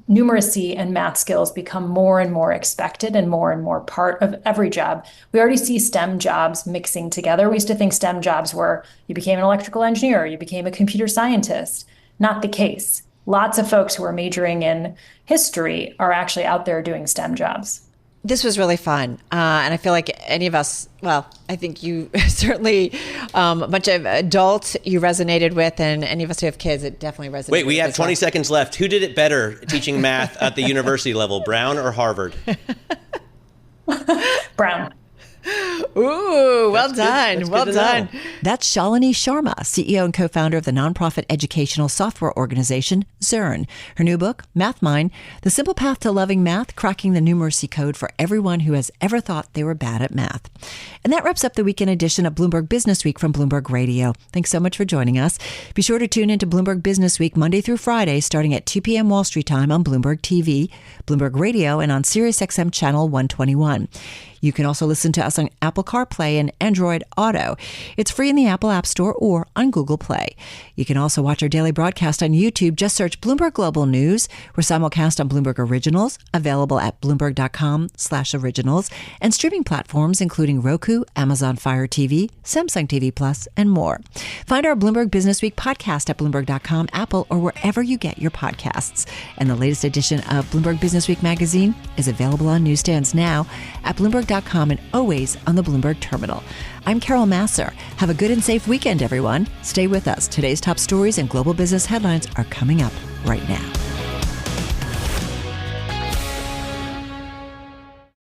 numeracy and math skills become more and more expected and more part of every job. We already see STEM jobs mixing together. We used to think STEM jobs were you became an electrical engineer, you became a computer scientist. Not the case. Lots of folks who are majoring in history are actually out there doing STEM jobs.
This was really fun. And I feel like any of us, I think you certainly, a bunch of adults you resonated with, and any of us who have kids, it definitely resonated with.
Wait, we have 20 seconds left. Who did it better teaching math at the university level, Brown or Harvard?
Brown.
Ooh, well done.
That's
Well
good to
done.
know.
That's Shalini Sharma, CEO and co-founder of the nonprofit educational software organization Zern. Her new book, Math Mind, The Simple Path to Loving Math, Cracking the Numeracy Code for Everyone Who Has Ever Thought They Were Bad at Math. And that wraps up the weekend edition of Bloomberg Businessweek from Bloomberg Radio. Thanks so much for joining us. Be sure to tune into Bloomberg Businessweek Monday through Friday, starting at 2 p.m. Wall Street time on Bloomberg TV, Bloomberg Radio, and on Sirius XM Channel 121. You can also listen to us on Apple CarPlay and Android Auto. It's free in the Apple App Store or on Google Play. You can also watch our daily broadcast on YouTube. Just search Bloomberg Global News. We're simulcast on Bloomberg Originals, available at Bloomberg.com/originals, and streaming platforms including Roku, Amazon Fire TV, Samsung TV Plus, and more. Find our Bloomberg Businessweek podcast at Bloomberg.com, Apple, or wherever you get your podcasts. And the latest edition of Bloomberg Businessweek magazine is available on newsstands now at Bloomberg.com and always on the Bloomberg terminal. I'm Carol Massar. Have a good and safe weekend, everyone. Stay with us. Today's top stories and global business headlines are coming up right now.